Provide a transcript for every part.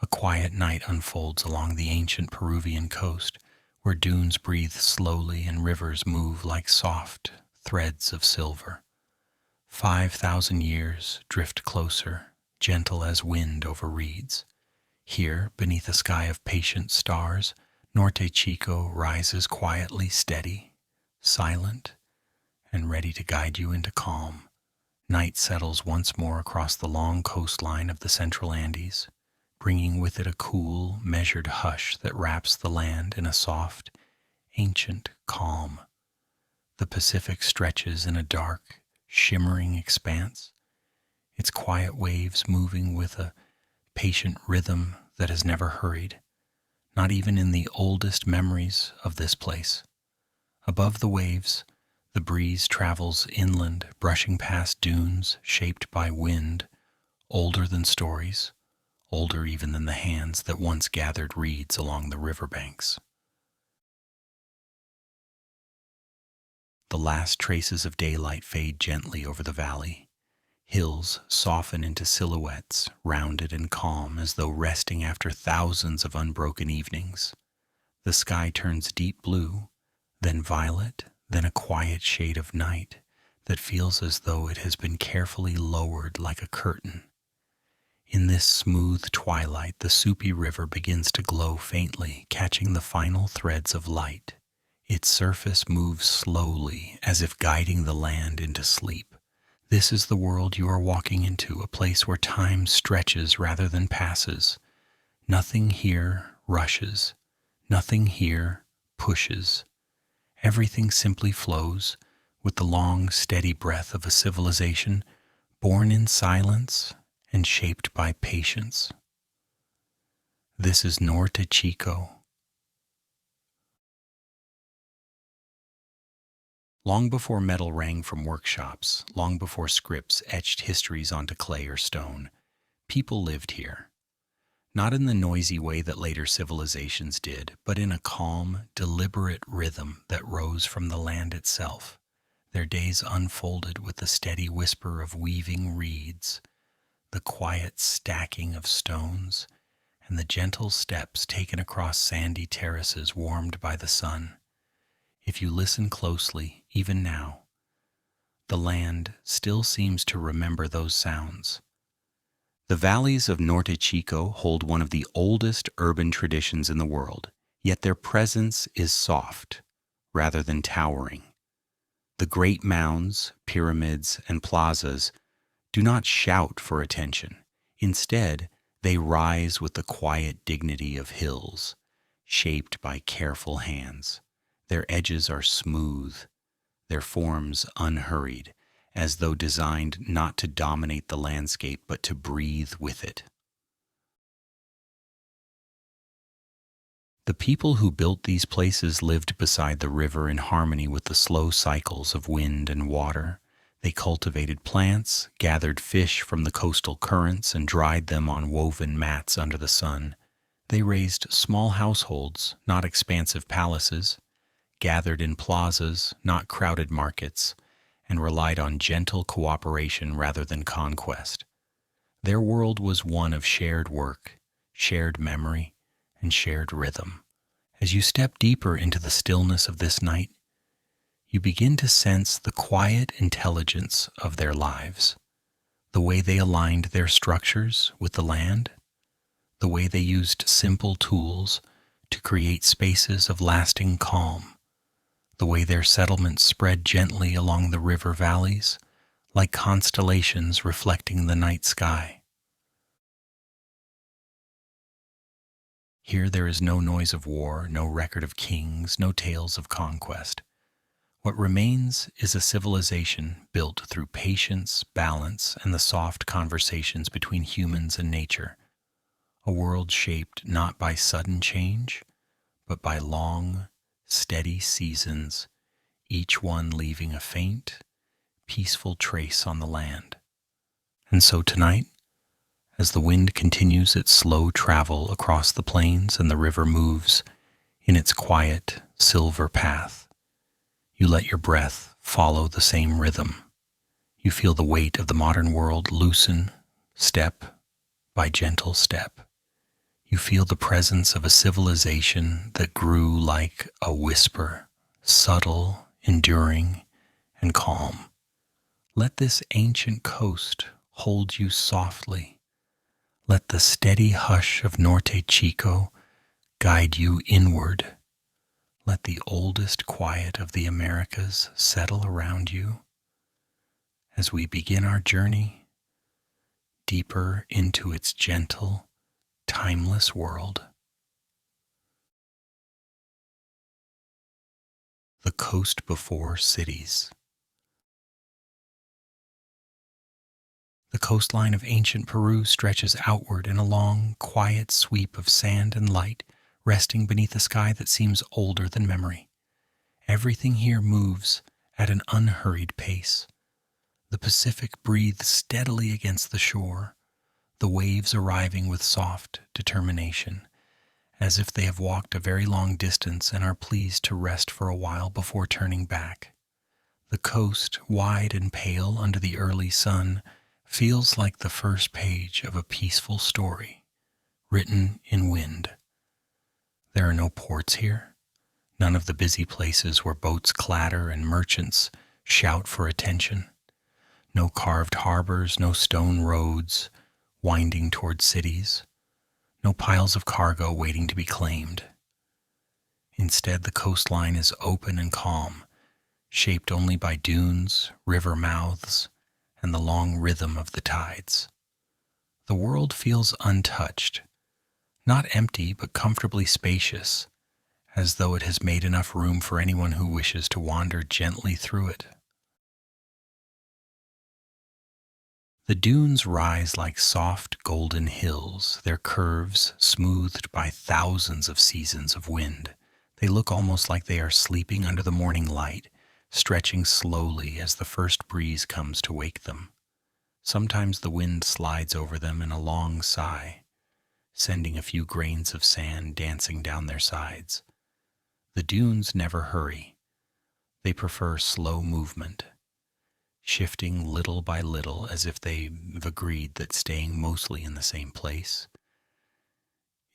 A quiet night unfolds along the ancient Peruvian coast, where dunes breathe slowly and rivers move like soft threads of silver. 5,000 years drift closer, gentle as wind over reeds. Here, beneath a sky of patient stars, Norte Chico rises quietly steady, silent, and ready to guide you into calm. Night settles once more across the long coastline of the central Andes, bringing with it a cool, measured hush that wraps the land in a soft, ancient calm. The Pacific stretches in a dark, shimmering expanse, its quiet waves moving with a patient rhythm that has never hurried, not even in the oldest memories of this place. Above the waves, the breeze travels inland, brushing past dunes shaped by wind, older than stories, older even than the hands that once gathered reeds along the riverbanks. The last traces of daylight fade gently over the valley. Hills soften into silhouettes, rounded and calm as though resting after thousands of unbroken evenings. The sky turns deep blue, then violet, then a quiet shade of night that feels as though it has been carefully lowered like a curtain. In this smooth twilight, the Supe River begins to glow faintly, catching the final threads of light. Its surface moves slowly, as if guiding the land into sleep. This is the world you are walking into, a place where time stretches rather than passes. Nothing here rushes. Nothing here pushes. Everything simply flows with the long, steady breath of a civilization born in silence and shaped by patience. This is Norte Chico. Long before metal rang from workshops, long before scripts etched histories onto clay or stone, people lived here. Not in the noisy way that later civilizations did, but in a calm, deliberate rhythm that rose from the land itself. Their days unfolded with the steady whisper of weaving reeds, the quiet stacking of stones, and the gentle steps taken across sandy terraces warmed by the sun. If you listen closely, even now, the land still seems to remember those sounds. The valleys of Norte Chico hold one of the oldest urban traditions in the world, yet their presence is soft, rather than towering. The great mounds, pyramids, and plazas do not shout for attention. Instead, they rise with the quiet dignity of hills, shaped by careful hands. Their edges are smooth, their forms unhurried, as though designed not to dominate the landscape but to breathe with it. The people who built these places lived beside the river in harmony with the slow cycles of wind and water. They cultivated plants, gathered fish from the coastal currents, and dried them on woven mats under the sun. They raised small households, not expansive palaces, gathered in plazas, not crowded markets, and relied on gentle cooperation rather than conquest. Their world was one of shared work, shared memory, and shared rhythm. As you step deeper into the stillness of this night, you begin to sense the quiet intelligence of their lives, the way they aligned their structures with the land, the way they used simple tools to create spaces of lasting calm, the way their settlements spread gently along the river valleys, like constellations reflecting the night sky. Here there is no noise of war, no record of kings, no tales of conquest. What remains is a civilization built through patience, balance, and the soft conversations between humans and nature. A world shaped not by sudden change, but by long, steady seasons, each one leaving a faint, peaceful trace on the land. And so tonight, as the wind continues its slow travel across the plains and the river moves in its quiet, silver path, you let your breath follow the same rhythm. You feel the weight of the modern world loosen, step by gentle step. You feel the presence of a civilization that grew like a whisper, subtle, enduring, and calm. Let this ancient coast hold you softly. Let the steady hush of Norte Chico guide you inward. Let the oldest quiet of the Americas settle around you as we begin our journey deeper into its gentle, timeless world. The coast before cities. The coastline of ancient Peru stretches outward in a long, quiet sweep of sand and light, resting beneath a sky that seems older than memory. Everything here moves at an unhurried pace. The Pacific breathes steadily against the shore, the waves arriving with soft determination, as if they have walked a very long distance and are pleased to rest for a while before turning back. The coast, wide and pale under the early sun, feels like the first page of a peaceful story, written in wind. There are no ports here, none of the busy places where boats clatter and merchants shout for attention. No carved harbors, no stone roads winding toward cities, no piles of cargo waiting to be claimed. Instead, the coastline is open and calm, shaped only by dunes, river mouths, and the long rhythm of the tides. The world feels untouched, not empty but comfortably spacious, as though it has made enough room for anyone who wishes to wander gently through it. The dunes rise like soft golden hills, their curves smoothed by thousands of seasons of wind. They look almost like they are sleeping under the morning light, stretching slowly as the first breeze comes to wake them. Sometimes the wind slides over them in a long sigh, sending a few grains of sand dancing down their sides. The dunes never hurry. They prefer slow movement, shifting little by little as if they've agreed that staying mostly in the same place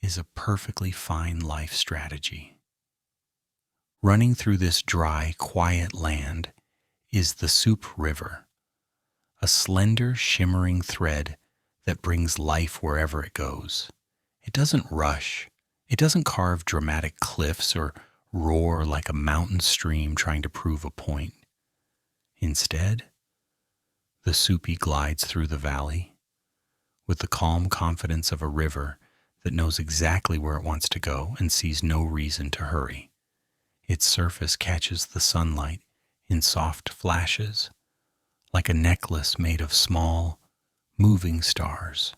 is a perfectly fine life strategy. Running through this dry, quiet land is the Supe River, a slender, shimmering thread that brings life wherever it goes. It doesn't rush. It doesn't carve dramatic cliffs or roar like a mountain stream trying to prove a point. Instead, the Supe glides through the valley with the calm confidence of a river that knows exactly where it wants to go and sees no reason to hurry. Its surface catches the sunlight in soft flashes, like a necklace made of small, moving stars.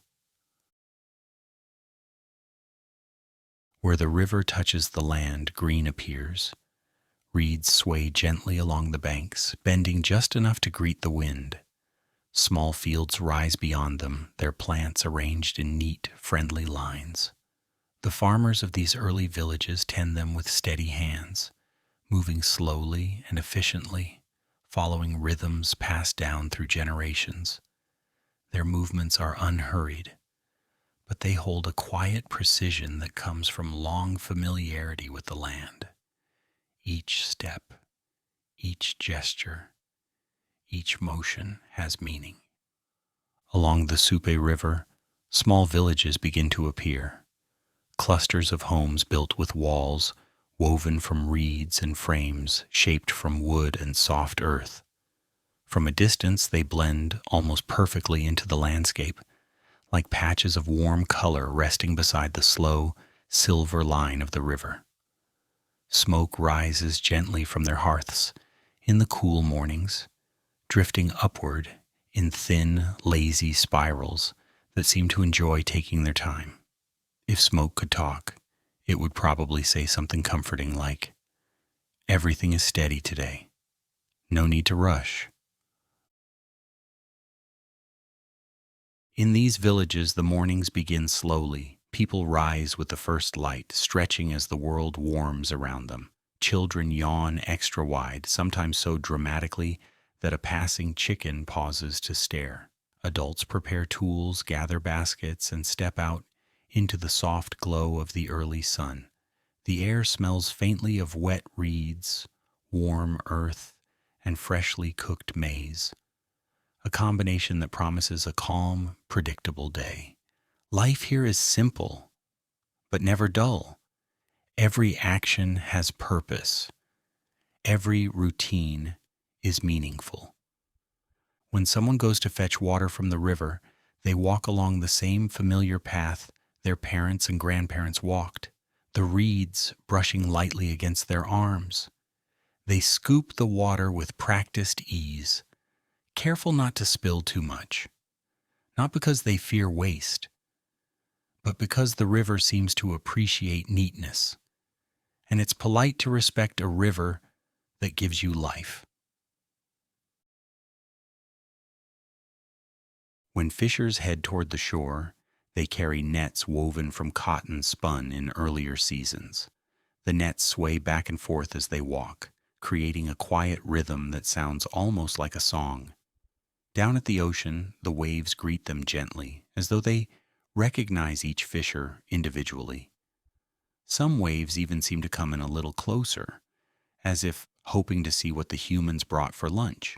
Where the river touches the land, green appears. Reeds sway gently along the banks, bending just enough to greet the wind. Small fields rise beyond them, their plants arranged in neat, friendly lines. The farmers of these early villages tend them with steady hands, moving slowly and efficiently, following rhythms passed down through generations. Their movements are unhurried, but they hold a quiet precision that comes from long familiarity with the land. Each step, each gesture, each motion has meaning. Along the Supe River, small villages begin to appear, clusters of homes built with walls woven from reeds and frames shaped from wood and soft earth. From a distance, they blend almost perfectly into the landscape, like patches of warm color resting beside the slow, silver line of the river. Smoke rises gently from their hearths in the cool mornings, drifting upward in thin, lazy spirals that seem to enjoy taking their time. If smoke could talk, it would probably say something comforting like, "Everything is steady today. No need to rush." In these villages, the mornings begin slowly. People rise with the first light, stretching as the world warms around them. Children yawn extra wide, sometimes so dramatically that a passing chicken pauses to stare. Adults prepare tools, gather baskets, and step out into the soft glow of the early sun. The air smells faintly of wet reeds, warm earth, and freshly cooked maize, a combination that promises a calm, predictable day. Life here is simple, but never dull. Every action has purpose. Every routine is meaningful. When someone goes to fetch water from the river, they walk along the same familiar path their parents and grandparents walked, the reeds brushing lightly against their arms. They scoop the water with practiced ease, careful not to spill too much, not because they fear waste, but because the river seems to appreciate neatness, and it's polite to respect a river that gives you life. When fishers head toward the shore, they carry nets woven from cotton spun in earlier seasons. The nets sway back and forth as they walk, creating a quiet rhythm that sounds almost like a song. Down at the ocean, the waves greet them gently, as though they recognize each fisher individually. Some waves even seem to come in a little closer, as if hoping to see what the humans brought for lunch.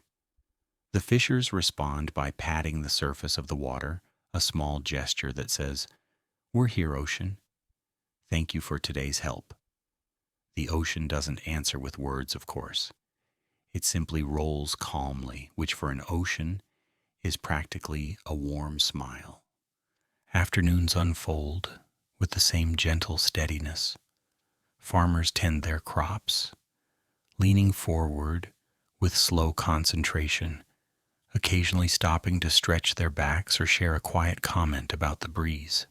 The fishers respond by patting the surface of the water, a small gesture that says, "We're here, ocean. Thank you for today's help." The ocean doesn't answer with words, of course. It simply rolls calmly, which for an ocean is practically a warm smile. Afternoons unfold with the same gentle steadiness. Farmers tend their crops, leaning forward with slow concentration, occasionally stopping to stretch their backs or share a quiet comment about the breeze.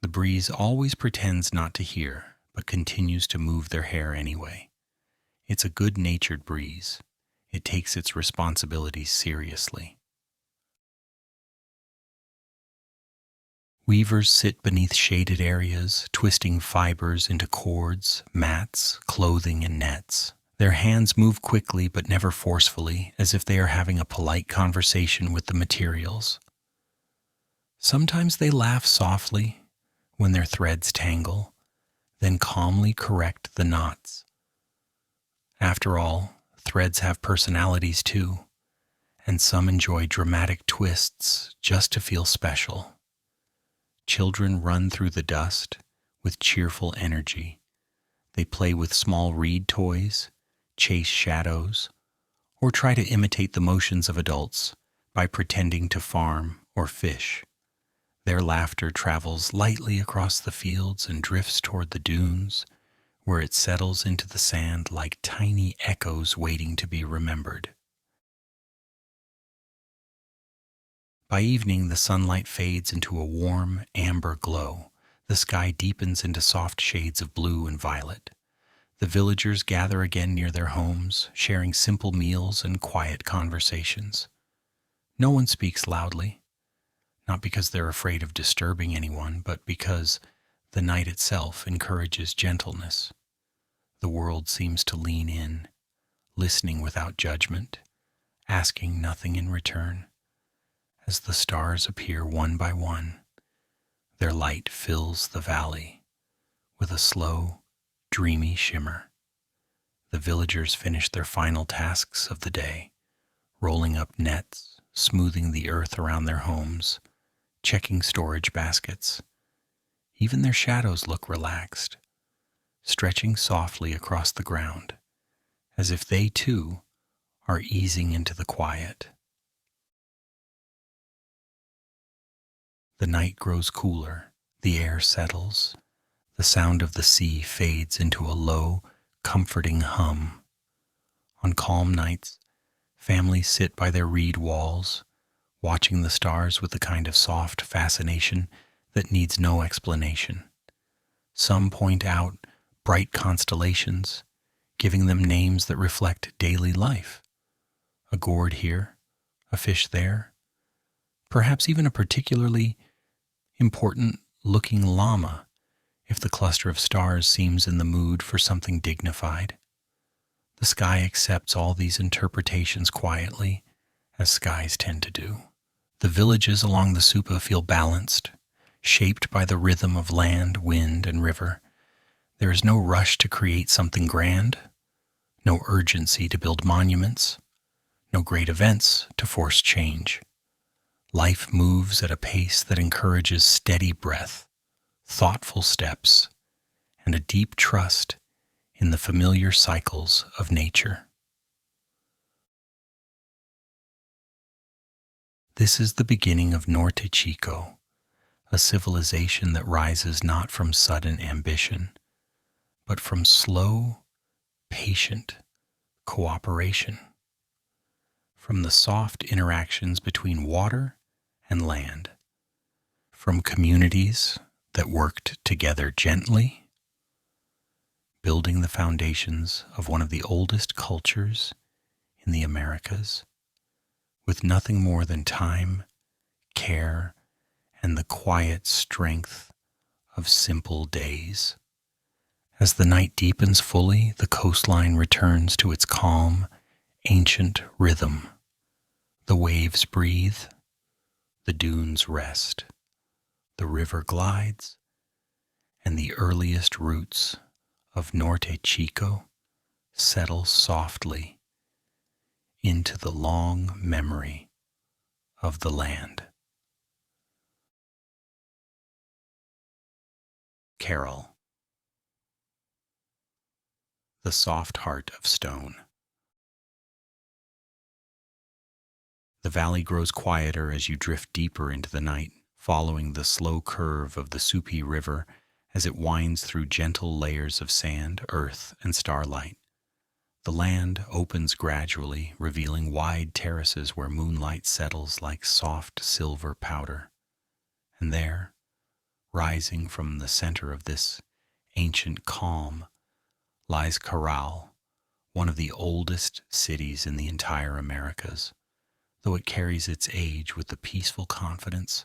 The breeze always pretends not to hear, but continues to move their hair anyway. It's a good-natured breeze. It takes its responsibilities seriously. Weavers sit beneath shaded areas, twisting fibers into cords, mats, clothing, and nets. Their hands move quickly but never forcefully, as if they are having a polite conversation with the materials. Sometimes they laugh softly when their threads tangle, then calmly correct the knots. After all, threads have personalities too, and some enjoy dramatic twists just to feel special. Children run through the dust with cheerful energy. They play with small reed toys, chase shadows, or try to imitate the motions of adults by pretending to farm or fish. Their laughter travels lightly across the fields and drifts toward the dunes, where it settles into the sand like tiny echoes waiting to be remembered. By evening, the sunlight fades into a warm, amber glow. The sky deepens into soft shades of blue and violet. The villagers gather again near their homes, sharing simple meals and quiet conversations. No one speaks loudly, not because they're afraid of disturbing anyone, but because the night itself encourages gentleness. The world seems to lean in, listening without judgment, asking nothing in return. As the stars appear one by one, their light fills the valley with a slow, dreamy shimmer. The villagers finish their final tasks of the day, rolling up nets, smoothing the earth around their homes, checking storage baskets. Even their shadows look relaxed, stretching softly across the ground, as if they too are easing into the quiet. The night grows cooler, the air settles, the sound of the sea fades into a low, comforting hum. On calm nights, families sit by their reed walls, watching the stars with the kind of soft fascination that needs no explanation. Some point out bright constellations, giving them names that reflect daily life. A gourd here, a fish there, perhaps even a particularly important looking llama if the cluster of stars seems in the mood for something dignified. The sky accepts all these interpretations quietly, as skies tend to do. The villages along the Supe feel balanced, shaped by the rhythm of land, wind, and river. There is no rush to create something grand, no urgency to build monuments, no great events to force change. Life moves at a pace that encourages steady breath, thoughtful steps, and a deep trust in the familiar cycles of nature. This is the beginning of Norte Chico, a civilization that rises not from sudden ambition, but from slow, patient cooperation, from the soft interactions between water and land, from communities that worked together gently, building the foundations of one of the oldest cultures in the Americas, with nothing more than time, care, and the quiet strength of simple days. As the night deepens fully, the coastline returns to its calm, ancient rhythm. The waves breathe, the dunes rest, the river glides, and the earliest roots of Norte Chico settle softly into the long memory of the land. Caral, the soft heart of stone. The valley grows quieter as you drift deeper into the night, following the slow curve of the Supe River as it winds through gentle layers of sand, earth, and starlight. The land opens gradually, revealing wide terraces where moonlight settles like soft silver powder. And there, rising from the center of this ancient calm, lies Caral, one of the oldest cities in the entire Americas, though it carries its age with the peaceful confidence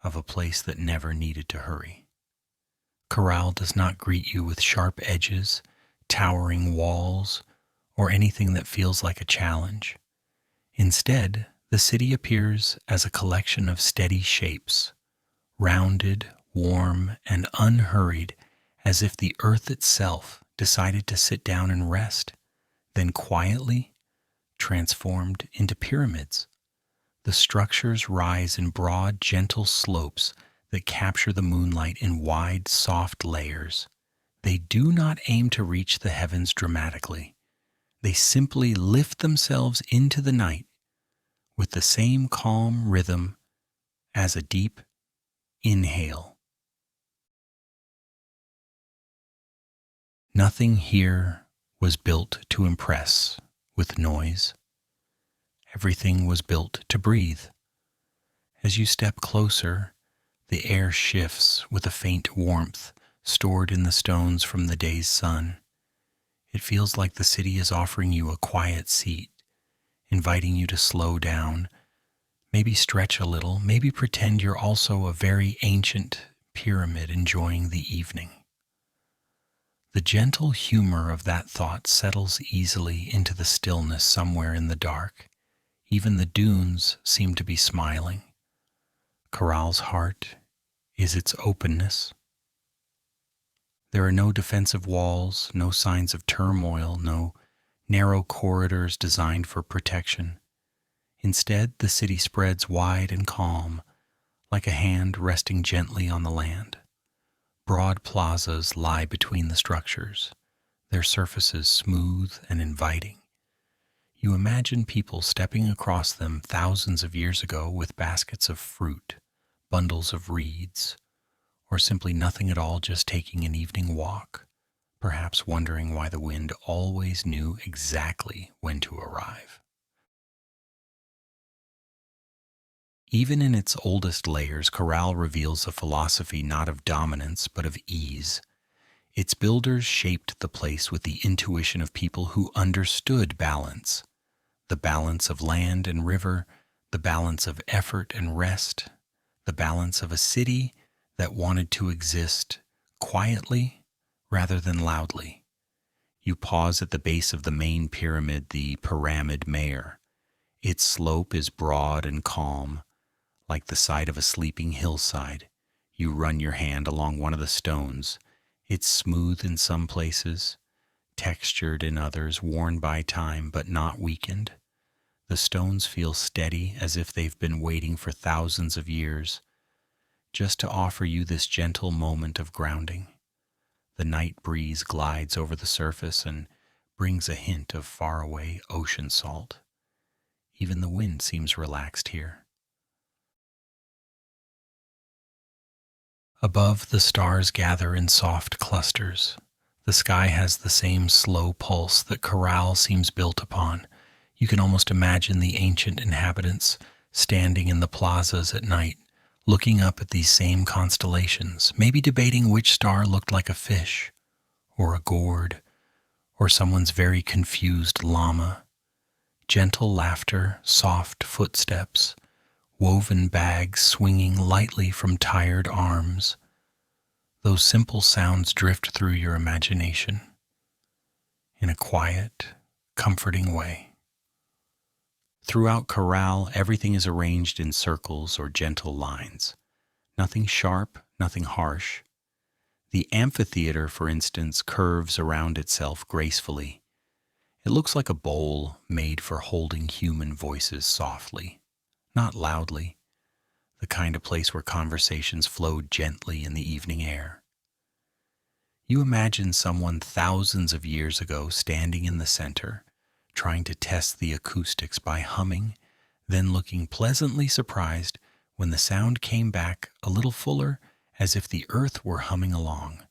of a place that never needed to hurry. Caral does not greet you with sharp edges, towering walls, or anything that feels like a challenge. Instead, the city appears as a collection of steady shapes, rounded, warm, and unhurried, as if the earth itself decided to sit down and rest, then quietly transformed into pyramids. The structures rise in broad, gentle slopes that capture the moonlight in wide, soft layers. They do not aim to reach the heavens dramatically. They simply lift themselves into the night with the same calm rhythm as a deep inhale. Nothing here was built to impress with noise. Everything was built to breathe. As you step closer, the air shifts with a faint warmth stored in the stones from the day's sun. It feels like the city is offering you a quiet seat, inviting you to slow down, maybe stretch a little, maybe pretend you're also a very ancient pyramid enjoying the evening. The gentle humor of that thought settles easily into the stillness somewhere in the dark. Even the dunes seem to be smiling. Caral's heart is its openness. There are no defensive walls, no signs of turmoil, no narrow corridors designed for protection. Instead, the city spreads wide and calm, like a hand resting gently on the land. Broad plazas lie between the structures, their surfaces smooth and inviting. You imagine people stepping across them thousands of years ago with baskets of fruit, bundles of reeds, or simply nothing at all, just taking an evening walk, perhaps wondering why the wind always knew exactly when to arrive. Even in its oldest layers, Caral reveals a philosophy not of dominance but of ease. Its builders shaped the place with the intuition of people who understood balance, the balance of land and river, the balance of effort and rest, the balance of a city that wanted to exist quietly rather than loudly. You pause at the base of the main pyramid, the Pyramid Mayor. Its slope is broad and calm, like the side of a sleeping hillside. You run your hand along one of the stones. It's smooth in some places, textured in others, worn by time but not weakened. The stones feel steady, as if they've been waiting for thousands of years, just to offer you this gentle moment of grounding. The night breeze glides over the surface and brings a hint of faraway ocean salt. Even the wind seems relaxed here. Above, the stars gather in soft clusters. The sky has the same slow pulse that Caral seems built upon. You can almost imagine the ancient inhabitants standing in the plazas at night, looking up at these same constellations, maybe debating which star looked like a fish, or a gourd, or someone's very confused llama. Gentle laughter, soft footsteps, woven bags swinging lightly from tired arms. Those simple sounds drift through your imagination in a quiet, comforting way. Throughout Caral, everything is arranged in circles or gentle lines. Nothing sharp, nothing harsh. The amphitheater, for instance, curves around itself gracefully. It looks like a bowl made for holding human voices softly, not loudly, the kind of place where conversations flow gently in the evening air. You imagine someone thousands of years ago standing in the center, trying to test the acoustics by humming, then looking pleasantly surprised when the sound came back a little fuller, as if the earth were humming along.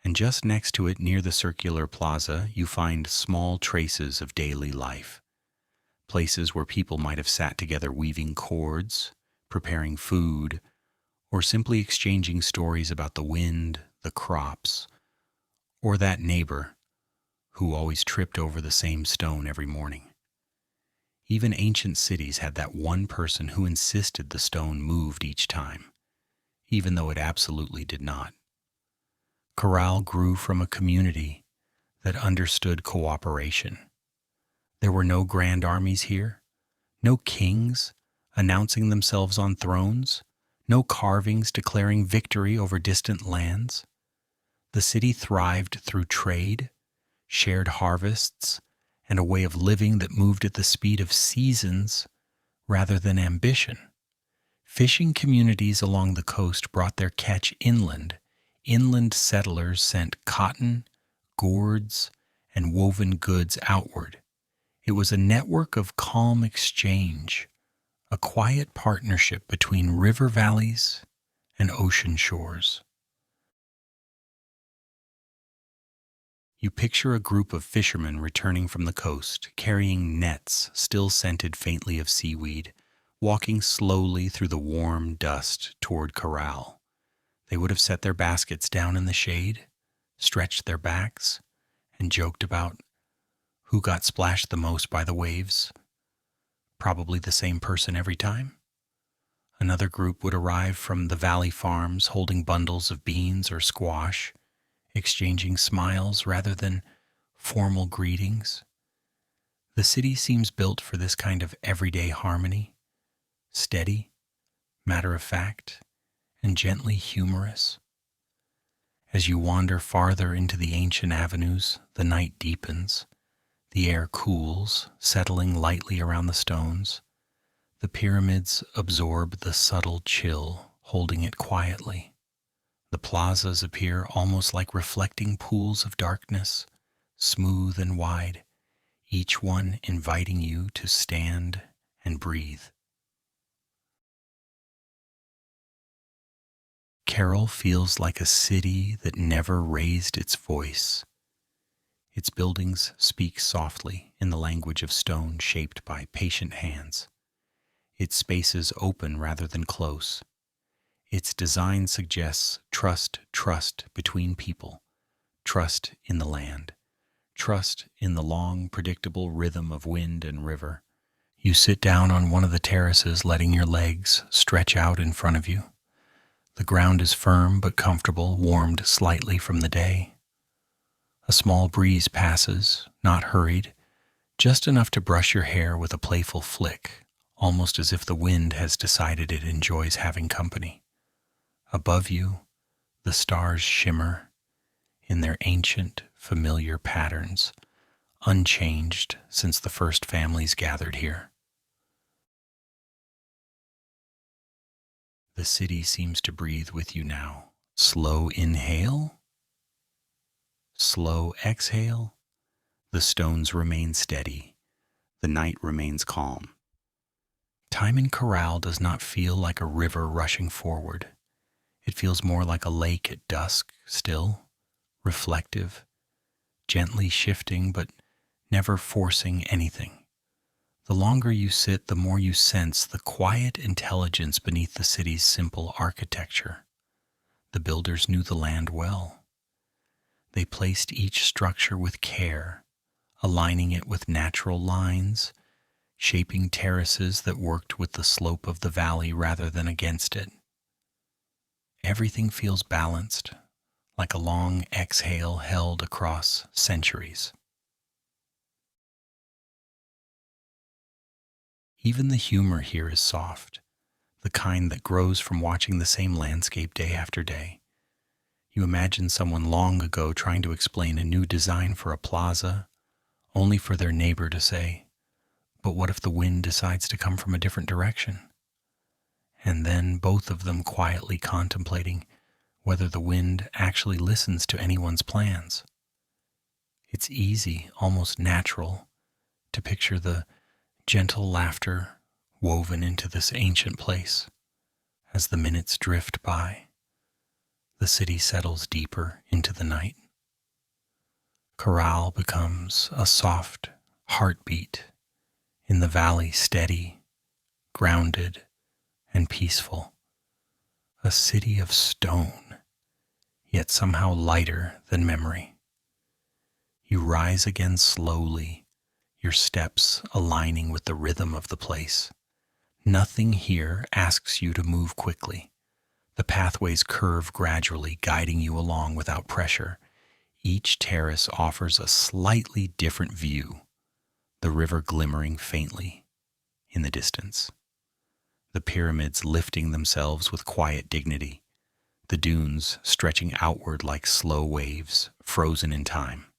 And just next to it, near the circular plaza, you find small traces of daily life. Places where people might have sat together weaving cords, preparing food, or simply exchanging stories about the wind, the crops, or that neighbor who always tripped over the same stone every morning. Even ancient cities had that one person who insisted the stone moved each time, even though it absolutely did not. Caral grew from a community that understood cooperation. There were no grand armies here, no kings announcing themselves on thrones, no carvings declaring victory over distant lands. The city thrived through trade, shared harvests, and a way of living that moved at the speed of seasons rather than ambition. Fishing communities along the coast brought their catch inland. Inland settlers sent cotton, gourds, and woven goods outward. It was a network of calm exchange, a quiet partnership between river valleys and ocean shores. You picture a group of fishermen returning from the coast, carrying nets still scented faintly of seaweed, walking slowly through the warm dust toward Caral. They would have set their baskets down in the shade, stretched their backs, and joked about who got splashed the most by the waves. Probably the same person every time. Another group would arrive from the valley farms holding bundles of beans or squash, exchanging smiles rather than formal greetings. The city seems built for this kind of everyday harmony, steady, matter-of-fact, and gently humorous. As you wander farther into the ancient avenues, the night deepens. The air cools, settling lightly around the stones. The pyramids absorb the subtle chill, holding it quietly. The plazas appear almost like reflecting pools of darkness, smooth and wide, each one inviting you to stand and breathe. Caral feels like a city that never raised its voice. Its buildings speak softly in the language of stone shaped by patient hands. Its spaces open rather than close. Its design suggests trust between people, trust in the land, trust in the long, predictable rhythm of wind and river. You sit down on one of the terraces, letting your legs stretch out in front of you. The ground is firm but comfortable, warmed slightly from the day. A small breeze passes, not hurried, just enough to brush your hair with a playful flick, almost as if the wind has decided it enjoys having company. Above you, the stars shimmer in their ancient, familiar patterns, unchanged since the first families gathered here. The city seems to breathe with you now. Slow inhale, slow exhale. The stones remain steady. The night remains calm. Time in Caral does not feel like a river rushing forward. It feels more like a lake at dusk, still, reflective, gently shifting but never forcing anything. The longer you sit, the more you sense the quiet intelligence beneath the city's simple architecture. The builders knew the land well. They placed each structure with care, aligning it with natural lines, shaping terraces that worked with the slope of the valley rather than against it. Everything feels balanced, like a long exhale held across centuries. Even the humor here is soft, the kind that grows from watching the same landscape day after day. You imagine someone long ago trying to explain a new design for a plaza, only for their neighbor to say, "But what if the wind decides to come from a different direction?" And then both of them quietly contemplating whether the wind actually listens to anyone's plans. It's easy, almost natural, to picture the gentle laughter woven into this ancient place. As the minutes drift by, the city settles deeper into the night. Caral becomes a soft heartbeat in the valley, steady, grounded, and peaceful. A city of stone, yet somehow lighter than memory. You rise again slowly, your steps aligning with the rhythm of the place. Nothing here asks you to move quickly. The pathways curve gradually, guiding you along without pressure. Each terrace offers a slightly different view, the river glimmering faintly in the distance, the pyramids lifting themselves with quiet dignity, the dunes stretching outward like slow waves, frozen in time.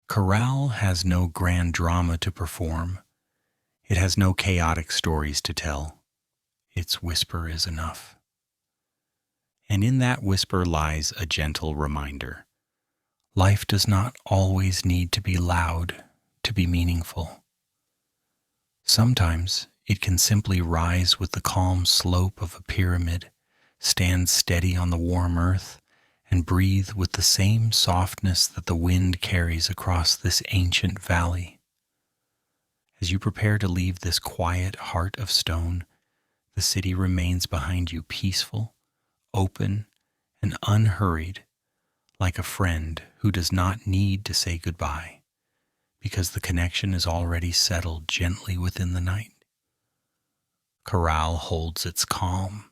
Caral has no grand drama to perform. It has no chaotic stories to tell. Its whisper is enough. And in that whisper lies a gentle reminder. Life does not always need to be loud to be meaningful. Sometimes it can simply rise with the calm slope of a pyramid, stand steady on the warm earth, and breathe with the same softness that the wind carries across this ancient valley. As you prepare to leave this quiet heart of stone, the city remains behind you, peaceful, open, and unhurried, like a friend who does not need to say goodbye, because the connection is already settled gently within the night. Caral holds its calm,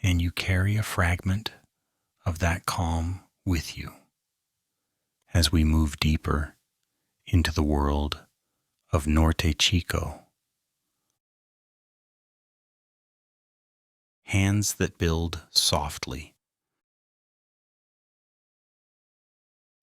and you carry a fragment of that calm with you as we move deeper into the world of Norte Chico. Hands that build softly.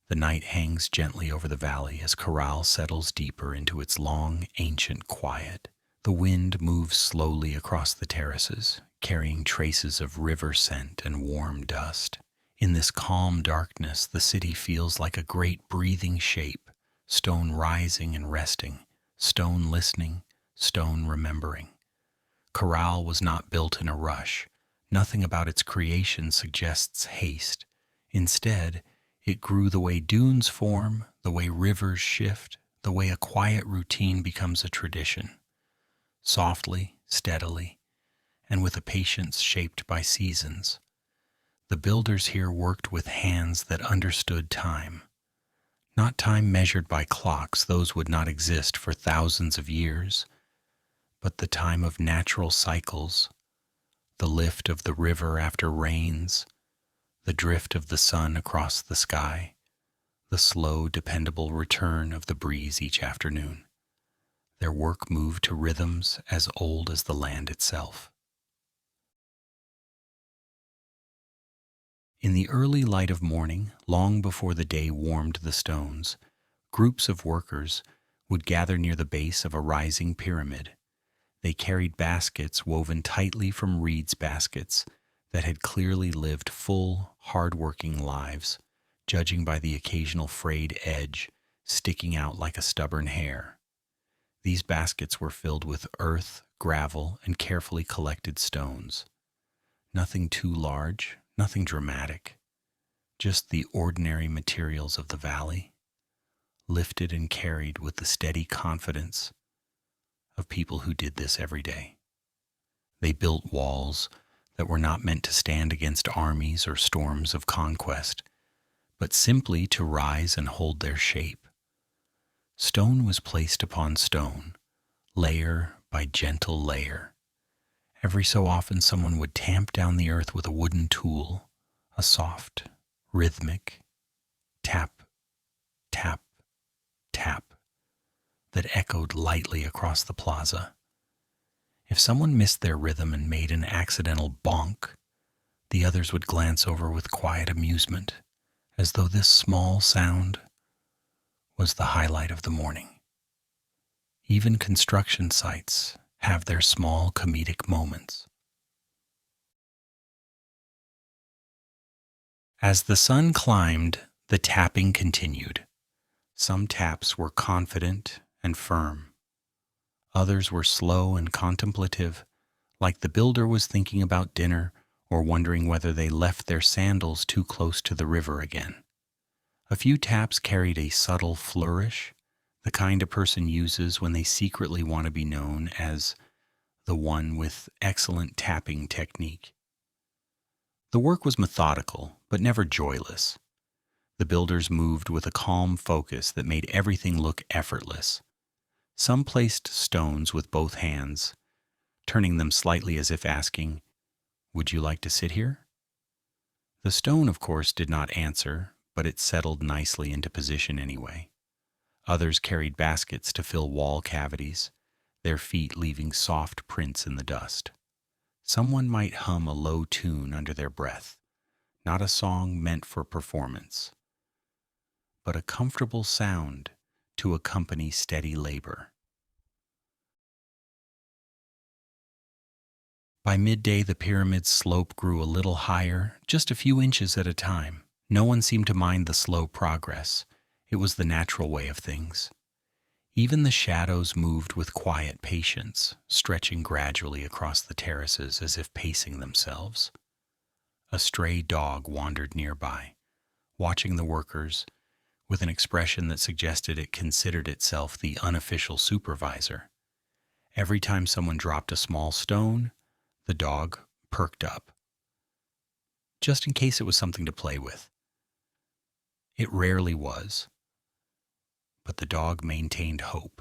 The night hangs gently over the valley as Caral settles deeper into its long, ancient quiet. The wind moves slowly across the terraces, carrying traces of river scent and warm dust. In this calm darkness, the city feels like a great breathing shape, stone rising and resting, stone listening, stone remembering. Caral was not built in a rush. Nothing about its creation suggests haste. Instead, it grew the way dunes form, the way rivers shift, the way a quiet routine becomes a tradition. Softly, steadily, and with a patience shaped by seasons. The builders here worked with hands that understood time. Not time measured by clocks, those would not exist for thousands of years, but the time of natural cycles, the lift of the river after rains, the drift of the sun across the sky, the slow, dependable return of the breeze each afternoon. Their work moved to rhythms as old as the land itself. In the early light of morning, long before the day warmed the stones, groups of workers would gather near the base of a rising pyramid. They carried baskets woven tightly from reeds baskets that had clearly lived full, hard-working lives, judging by the occasional frayed edge sticking out like a stubborn hair. These baskets were filled with earth, gravel, and carefully collected stones. Nothing too large, nothing dramatic, just the ordinary materials of the valley, lifted and carried with the steady confidence of people who did this every day. They built walls that were not meant to stand against armies or storms of conquest, but simply to rise and hold their shape. Stone was placed upon stone, layer by gentle layer. Every so often someone would tamp down the earth with a wooden tool, a soft, rhythmic tap, tap, tap that echoed lightly across the plaza. If someone missed their rhythm and made an accidental bonk, the others would glance over with quiet amusement, as though this small sound was the highlight of the morning. Even construction sites have their small comedic moments. As the sun climbed, the tapping continued. Some taps were confident and firm. Others were slow and contemplative, like the builder was thinking about dinner or wondering whether they left their sandals too close to the river again. A few taps carried a subtle flourish, the kind a person uses when they secretly want to be known as the one with excellent tapping technique. The work was methodical, but never joyless. The builders moved with a calm focus that made everything look effortless. Some placed stones with both hands, turning them slightly as if asking, "Would you like to sit here?" The stone, of course, did not answer, but it settled nicely into position anyway. Others carried baskets to fill wall cavities, their feet leaving soft prints in the dust. Someone might hum a low tune under their breath, not a song meant for performance, but a comfortable sound to accompany steady labor. By midday, the pyramid's slope grew a little higher, just a few inches at a time. No one seemed to mind the slow progress. It was the natural way of things. Even the shadows moved with quiet patience, stretching gradually across the terraces as if pacing themselves. A stray dog wandered nearby, watching the workers with an expression that suggested it considered itself the unofficial supervisor. Every time someone dropped a small stone, the dog perked up, just in case it was something to play with. It rarely was, but the dog maintained hope.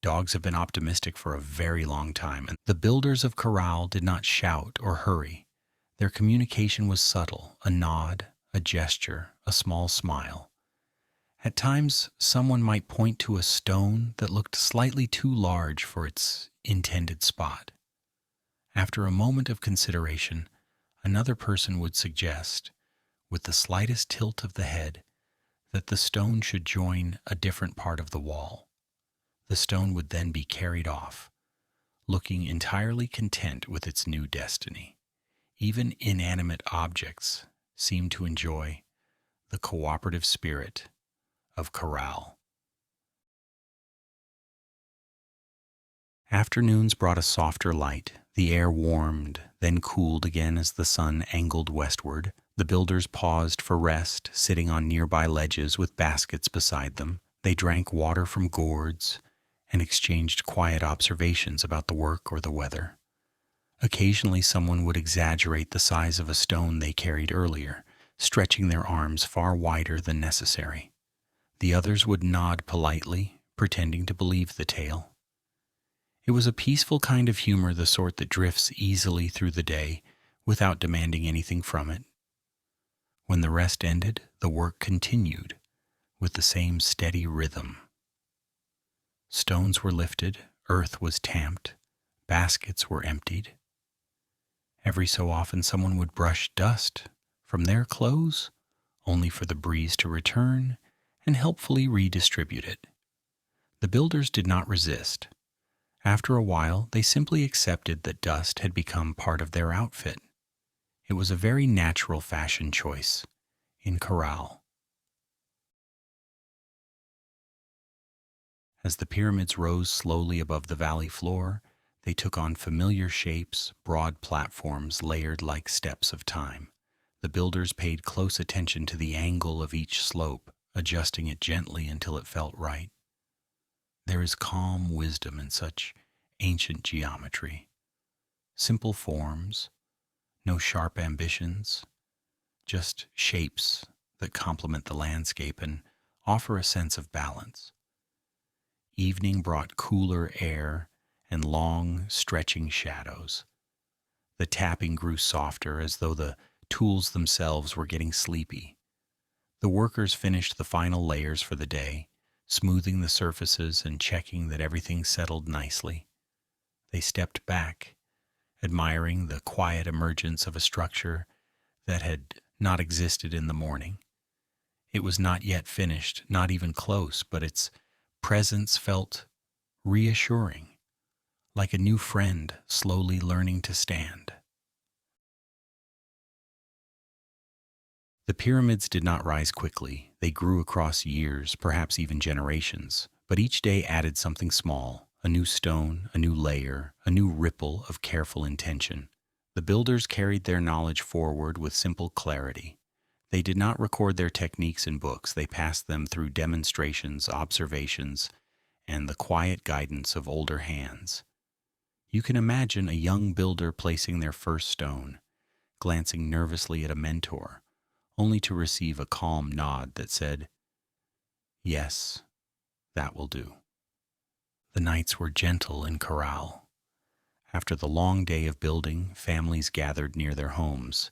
Dogs have been optimistic for a very long time, and the builders of Caral did not shout or hurry. Their communication was subtle, a nod, a gesture, a small smile. At times, someone might point to a stone that looked slightly too large for its intended spot. After a moment of consideration, another person would suggest, with the slightest tilt of the head, that the stone should join a different part of the wall. The stone would then be carried off, looking entirely content with its new destiny. Even inanimate objects seemed to enjoy the cooperative spirit of Caral. Afternoons brought a softer light. The air warmed, then cooled again as the sun angled westward. The builders paused for rest, sitting on nearby ledges with baskets beside them. They drank water from gourds and exchanged quiet observations about the work or the weather. Occasionally someone would exaggerate the size of a stone they carried earlier, stretching their arms far wider than necessary. The others would nod politely, pretending to believe the tale. It was a peaceful kind of humor, the sort that drifts easily through the day without demanding anything from it. When the rest ended, the work continued with the same steady rhythm. Stones were lifted, earth was tamped, baskets were emptied. Every so often someone would brush dust from their clothes, only for the breeze to return and helpfully redistribute it. The builders did not resist. After a while, they simply accepted that dust had become part of their outfit. It was a very natural fashion choice in Caral. As the pyramids rose slowly above the valley floor, they took on familiar shapes, broad platforms layered like steps of time. The builders paid close attention to the angle of each slope, adjusting it gently until it felt right. There is calm wisdom in such ancient geometry. Simple forms, no sharp ambitions, just shapes that complement the landscape and offer a sense of balance. Evening brought cooler air and long, stretching shadows. The tapping grew softer as though the tools themselves were getting sleepy. The workers finished the final layers for the day, smoothing the surfaces and checking that everything settled nicely. They stepped back, admiring the quiet emergence of a structure that had not existed in the morning. It was not yet finished, not even close, but its presence felt reassuring, like a new friend slowly learning to stand. The pyramids did not rise quickly. They grew across years, perhaps even generations, but each day added something small, a new stone, a new layer, a new ripple of careful intention. The builders carried their knowledge forward with simple clarity. They did not record their techniques in books. They passed them through demonstrations, observations, and the quiet guidance of older hands. You can imagine a young builder placing their first stone, glancing nervously at a mentor, only to receive a calm nod that said, "Yes, that will do." The nights were gentle in Caral. After the long day of building, families gathered near their homes.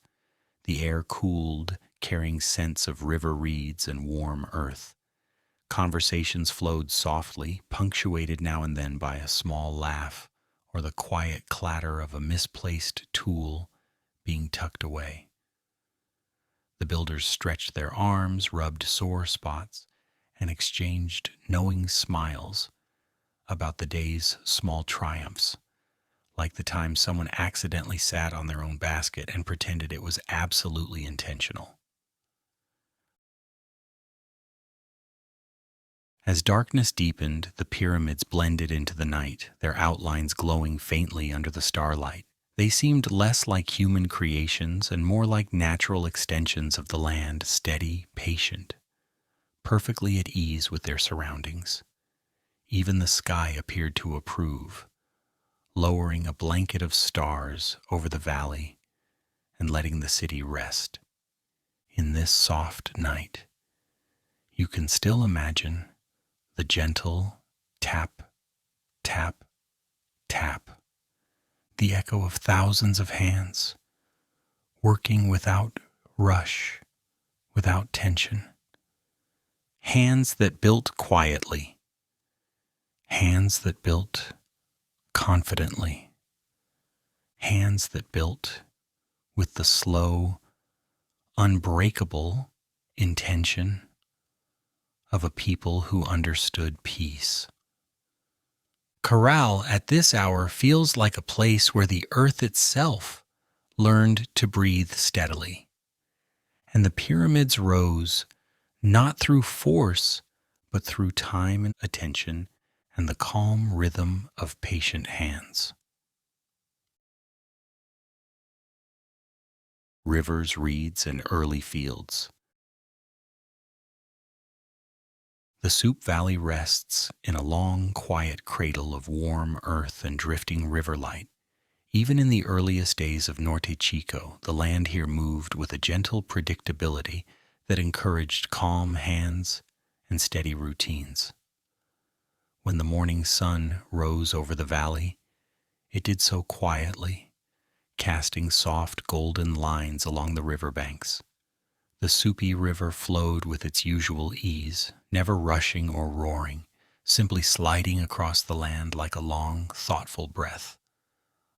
The air cooled, carrying scents of river reeds and warm earth. Conversations flowed softly, punctuated now and then by a small laugh or the quiet clatter of a misplaced tool being tucked away. The builders stretched their arms, rubbed sore spots, and exchanged knowing smiles about the day's small triumphs, like the time someone accidentally sat on their own basket and pretended it was absolutely intentional. As darkness deepened, the pyramids blended into the night, their outlines glowing faintly under the starlight. They seemed less like human creations and more like natural extensions of the land, steady, patient, perfectly at ease with their surroundings. Even the sky appeared to approve, lowering a blanket of stars over the valley and letting the city rest. In this soft night, you can still imagine the gentle tap, tap, tap, the echo of thousands of hands, working without rush, without tension. Hands that built quietly, hands that built confidently, hands that built with the slow, unbreakable intention of a people who understood peace. Caral at this hour feels like a place where the earth itself learned to breathe steadily. And the pyramids rose not through force, but through time and attention and the calm rhythm of patient hands. Rivers, reeds, and early fields. The Supe Valley rests in a long, quiet cradle of warm earth and drifting river light. Even in the earliest days of Norte Chico, the land here moved with a gentle predictability that encouraged calm hands and steady routines. When the morning sun rose over the valley, it did so quietly, casting soft golden lines along the riverbanks. The Supe River flowed with its usual ease, never rushing or roaring, simply sliding across the land like a long, thoughtful breath.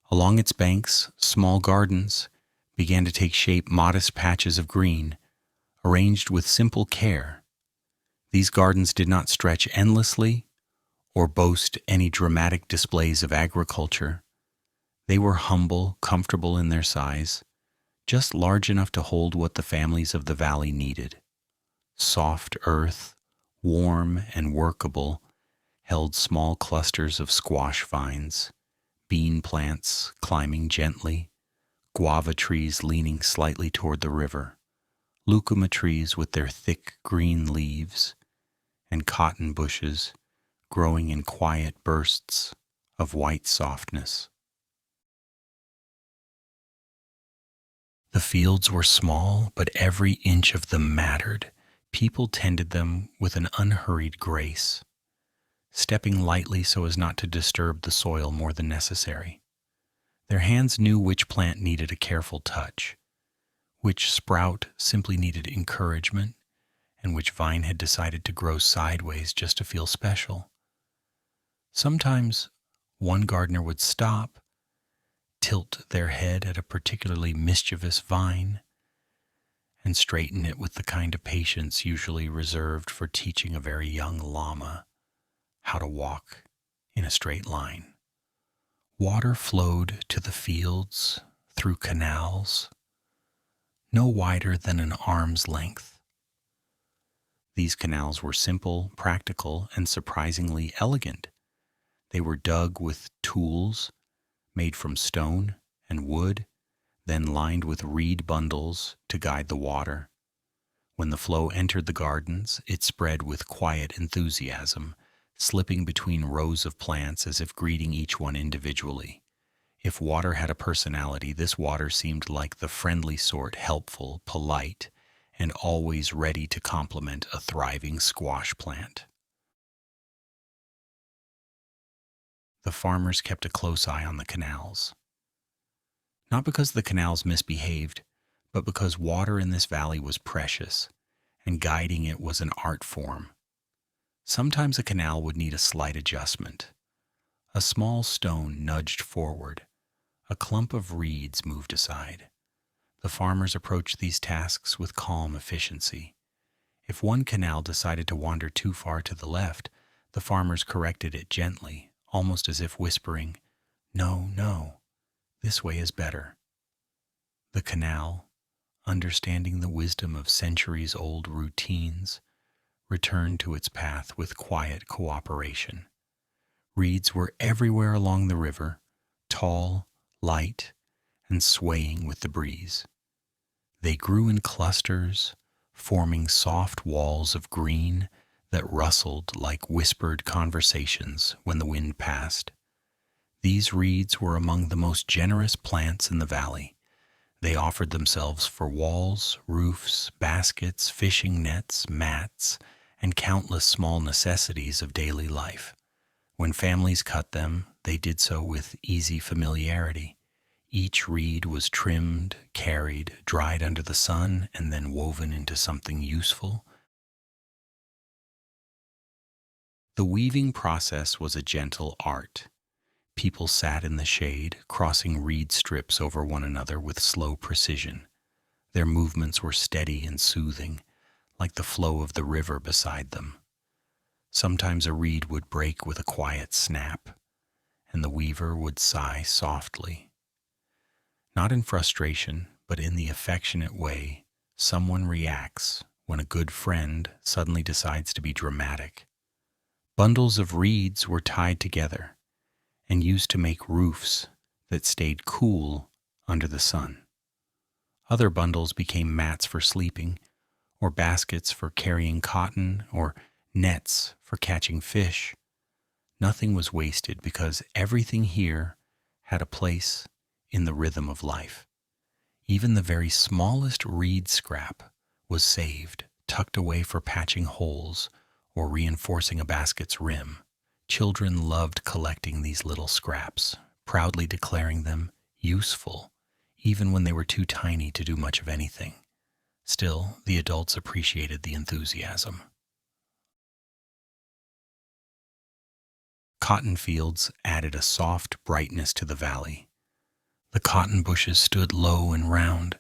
Along its banks, small gardens began to take shape, modest patches of green, arranged with simple care. These gardens did not stretch endlessly or boast any dramatic displays of agriculture. They were humble, comfortable in their size, just large enough to hold what the families of the valley needed. Soft earth, warm and workable, held small clusters of squash vines, bean plants climbing gently, guava trees leaning slightly toward the river, lucuma trees with their thick green leaves, and cotton bushes growing in quiet bursts of white softness. The fields were small, but every inch of them mattered. People tended them with an unhurried grace, stepping lightly so as not to disturb the soil more than necessary. Their hands knew which plant needed a careful touch, which sprout simply needed encouragement, and which vine had decided to grow sideways just to feel special. Sometimes one gardener would stop, tilt their head at a particularly mischievous vine, and straighten it with the kind of patience usually reserved for teaching a very young llama how to walk in a straight line. Water flowed to the fields through canals, no wider than an arm's length. These canals were simple, practical, and surprisingly elegant. They were dug with tools made from stone and wood, then lined with reed bundles to guide the water. When the flow entered the gardens, it spread with quiet enthusiasm, slipping between rows of plants as if greeting each one individually. If water had a personality, this water seemed like the friendly sort, helpful, polite, and always ready to compliment a thriving squash plant. The farmers kept a close eye on the canals. Not because the canals misbehaved, but because water in this valley was precious, and guiding it was an art form. Sometimes a canal would need a slight adjustment. A small stone nudged forward. A clump of reeds moved aside. The farmers approached these tasks with calm efficiency. If one canal decided to wander too far to the left, the farmers corrected it gently, almost as if whispering, "No, no, this way is better." The canal, understanding the wisdom of centuries-old routines, returned to its path with quiet cooperation. Reeds were everywhere along the river, tall, light, and swaying with the breeze. They grew in clusters, forming soft walls of green that rustled like whispered conversations when the wind passed. These reeds were among the most generous plants in the valley. They offered themselves for walls, roofs, baskets, fishing nets, mats, and countless small necessities of daily life. When families cut them, they did so with easy familiarity. Each reed was trimmed, carried, dried under the sun, and then woven into something useful. The weaving process was a gentle art. People sat in the shade, crossing reed strips over one another with slow precision. Their movements were steady and soothing, like the flow of the river beside them. Sometimes a reed would break with a quiet snap, and the weaver would sigh softly. Not in frustration, but in the affectionate way someone reacts when a good friend suddenly decides to be dramatic. Bundles of reeds were tied together and used to make roofs that stayed cool under the sun. Other bundles became mats for sleeping, or baskets for carrying cotton, or nets for catching fish. Nothing was wasted because everything here had a place in the rhythm of life. Even the very smallest reed scrap was saved, tucked away for patching holes or reinforcing a basket's rim. Children loved collecting these little scraps, proudly declaring them useful, even when they were too tiny to do much of anything. Still, the adults appreciated the enthusiasm. Cotton fields added a soft brightness to the valley. The cotton bushes stood low and round,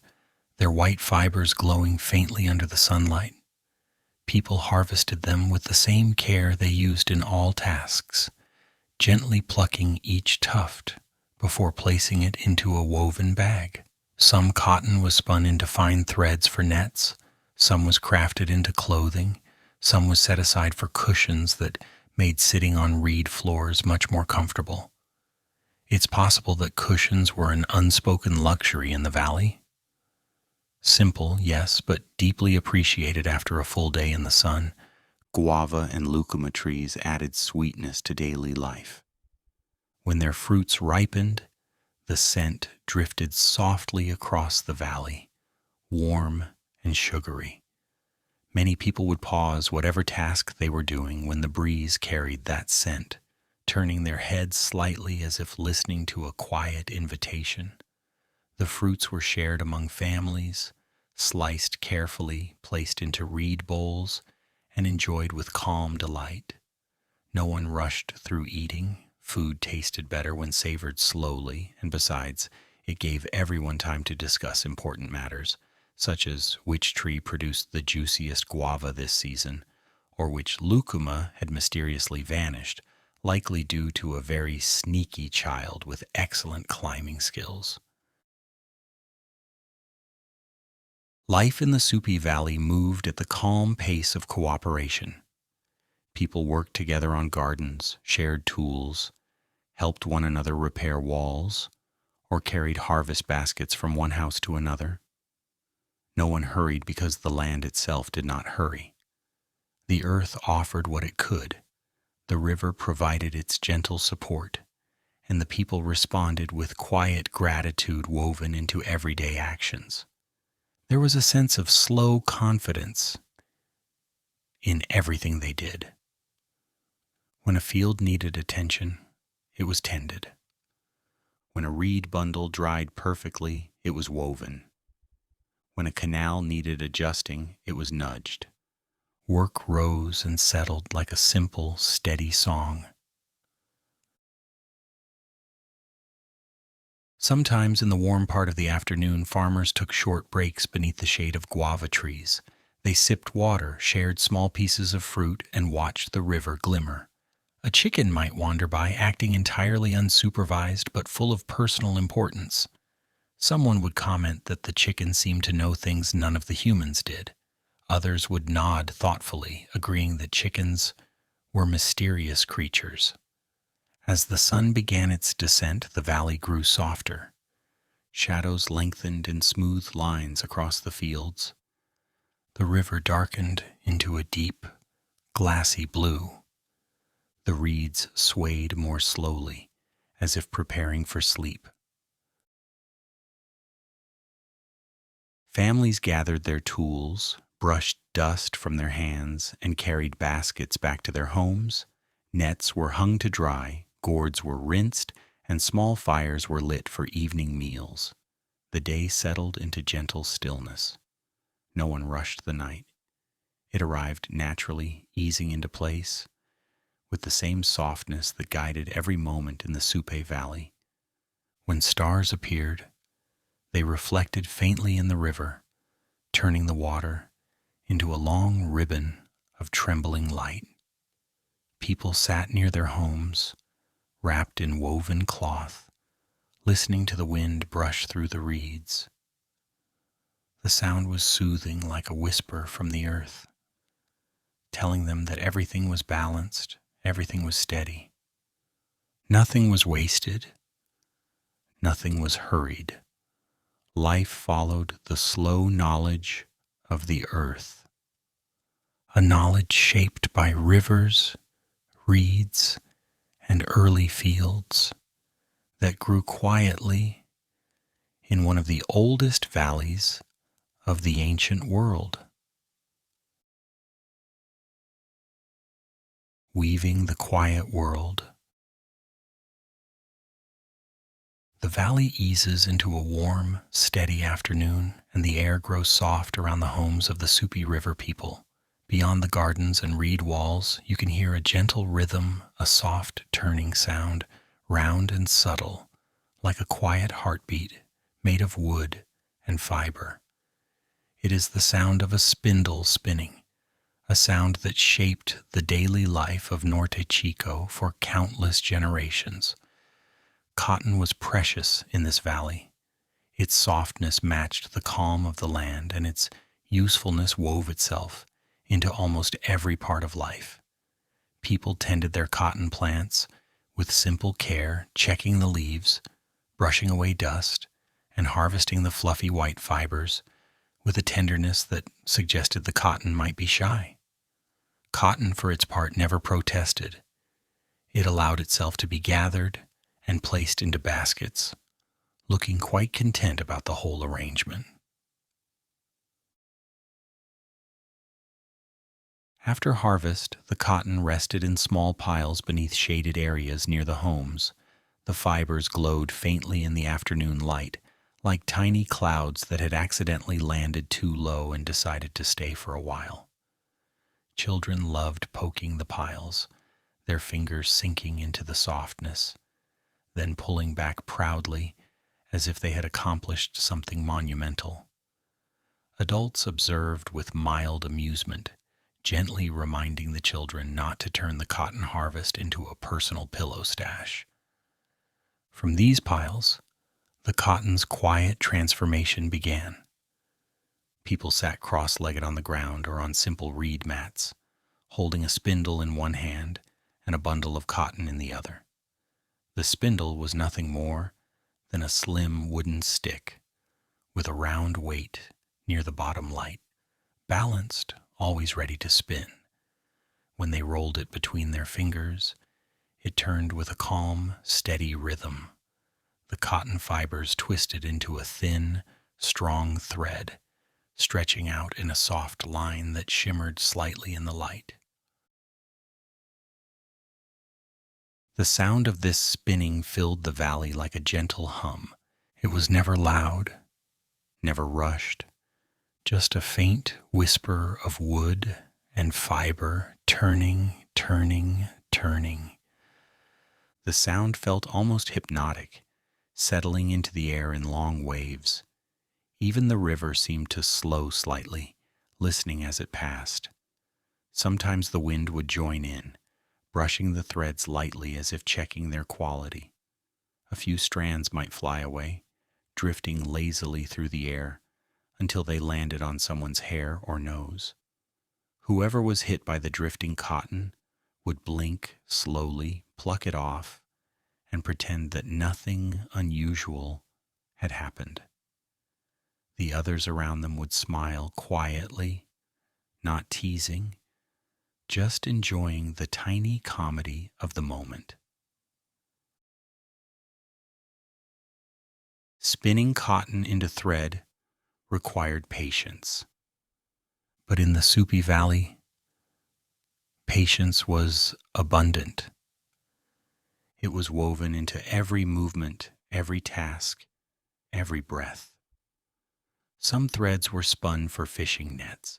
their white fibers glowing faintly under the sunlight. People harvested them with the same care they used in all tasks, gently plucking each tuft before placing it into a woven bag. Some cotton was spun into fine threads for nets, some was crafted into clothing, some was set aside for cushions that made sitting on reed floors much more comfortable. It's possible that cushions were an unspoken luxury in the valley. Simple, yes, but deeply appreciated after a full day in the sun. Guava and lucuma trees added sweetness to daily life. When their fruits ripened, the scent drifted softly across the valley, warm and sugary. Many people would pause whatever task they were doing when the breeze carried that scent, turning their heads slightly as if listening to a quiet invitation. The fruits were shared among families, sliced carefully, placed into reed bowls, and enjoyed with calm delight. No one rushed through eating. Food tasted better when savored slowly, and besides, it gave everyone time to discuss important matters, such as which tree produced the juiciest guava this season, or which lucuma had mysteriously vanished, likely due to a very sneaky child with excellent climbing skills. Life in the Supe Valley moved at the calm pace of cooperation. People worked together on gardens, shared tools, helped one another repair walls, or carried harvest baskets from one house to another. No one hurried because the land itself did not hurry. The earth offered what it could, the river provided its gentle support, and the people responded with quiet gratitude woven into everyday actions. There was a sense of slow confidence in everything they did. When a field needed attention, it was tended. When a reed bundle dried perfectly, it was woven. When a canal needed adjusting, it was nudged. Work rose and settled like a simple, steady song. Sometimes in the warm part of the afternoon, farmers took short breaks beneath the shade of guava trees. They sipped water, shared small pieces of fruit, and watched the river glimmer. A chicken might wander by, acting entirely unsupervised but full of personal importance. Someone would comment that the chicken seemed to know things none of the humans did. Others would nod thoughtfully, agreeing that chickens were mysterious creatures. As the sun began its descent, the valley grew softer. Shadows lengthened in smooth lines across the fields. The river darkened into a deep, glassy blue. The reeds swayed more slowly, as if preparing for sleep. Families gathered their tools, brushed dust from their hands, and carried baskets back to their homes. Nets were hung to dry, gourds were rinsed, and small fires were lit for evening meals. The day settled into gentle stillness. No one rushed the night. It arrived naturally, easing into place, with the same softness that guided every moment in the Supe Valley. When stars appeared, they reflected faintly in the river, turning the water into a long ribbon of trembling light. People sat near their homes, wrapped in woven cloth, listening to the wind brush through the reeds. The sound was soothing like a whisper from the earth, telling them that everything was balanced, everything was steady. Nothing was wasted, nothing was hurried. Life followed the slow knowledge of the earth, a knowledge shaped by rivers, reeds, and early fields that grew quietly in one of the oldest valleys of the ancient world, weaving the quiet world The valley eases into a warm, steady afternoon, and the air grows soft around the homes of the Supe River people. Beyond the gardens and reed walls, you can hear a gentle rhythm, a soft turning sound, round and subtle, like a quiet heartbeat made of wood and fiber. It is the sound of a spindle spinning, a sound that shaped the daily life of Norte Chico for countless generations. Cotton was precious in this valley. Its softness matched the calm of the land, and its usefulness wove itself into almost every part of life. People tended their cotton plants with simple care, checking the leaves, brushing away dust, and harvesting the fluffy white fibers with a tenderness that suggested the cotton might be shy. Cotton, for its part, never protested. It allowed itself to be gathered and placed into baskets, looking quite content about the whole arrangement. After harvest, the cotton rested in small piles beneath shaded areas near the homes. The fibers glowed faintly in the afternoon light, like tiny clouds that had accidentally landed too low and decided to stay for a while. Children loved poking the piles, their fingers sinking into the softness, then pulling back proudly as if they had accomplished something monumental. Adults observed with mild amusement, gently reminding the children not to turn the cotton harvest into a personal pillow stash. From these piles, the cotton's quiet transformation began. People sat cross-legged on the ground or on simple reed mats, holding a spindle in one hand and a bundle of cotton in the other. The spindle was nothing more than a slim wooden stick with a round weight near the bottom light, balanced, always ready to spin. When they rolled it between their fingers, it turned with a calm, steady rhythm. The cotton fibers twisted into a thin, strong thread, stretching out in a soft line that shimmered slightly in the light. The sound of this spinning filled the valley like a gentle hum. It was never loud, never rushed, just a faint whisper of wood and fiber turning, turning, turning. The sound felt almost hypnotic, settling into the air in long waves. Even the river seemed to slow slightly, listening as it passed. Sometimes the wind would join in, brushing the threads lightly as if checking their quality. A few strands might fly away, drifting lazily through the air until they landed on someone's hair or nose. Whoever was hit by the drifting cotton would blink slowly, pluck it off, and pretend that nothing unusual had happened. The others around them would smile quietly, not teasing, just enjoying the tiny comedy of the moment. Spinning cotton into thread required patience. But in the Supe Valley, patience was abundant. It was woven into every movement, every task, every breath. Some threads were spun for fishing nets,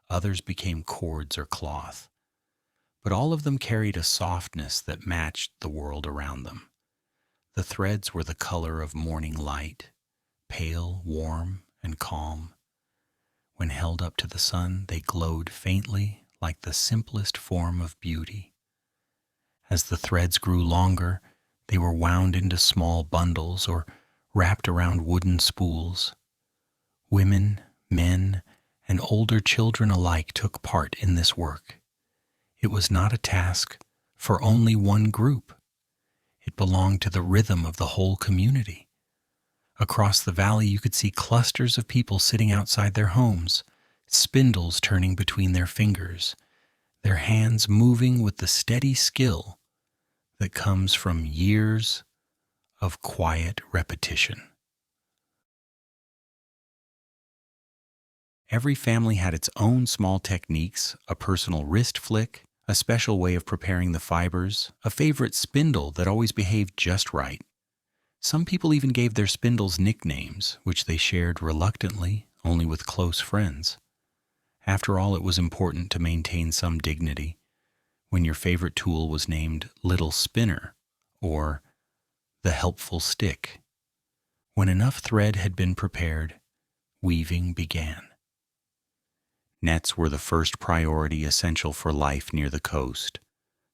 others became cords or cloth, but all of them carried a softness that matched the world around them. The threads were the color of morning light, pale, warm, and calm. When held up to the sun, they glowed faintly like the simplest form of beauty. As the threads grew longer, they were wound into small bundles or wrapped around wooden spools. Women, men, and older children alike took part in this work. It was not a task for only one group. It belonged to the rhythm of the whole community. Across the valley, you could see clusters of people sitting outside their homes, spindles turning between their fingers, their hands moving with the steady skill that comes from years of quiet repetition. Every family had its own small techniques, a personal wrist flick, a special way of preparing the fibers, a favorite spindle that always behaved just right. Some people even gave their spindles nicknames, which they shared reluctantly, only with close friends. After all, it was important to maintain some dignity when your favorite tool was named Little Spinner or the Helpful Stick. When enough thread had been prepared, weaving began. Nets were the first priority essential for life near the coast.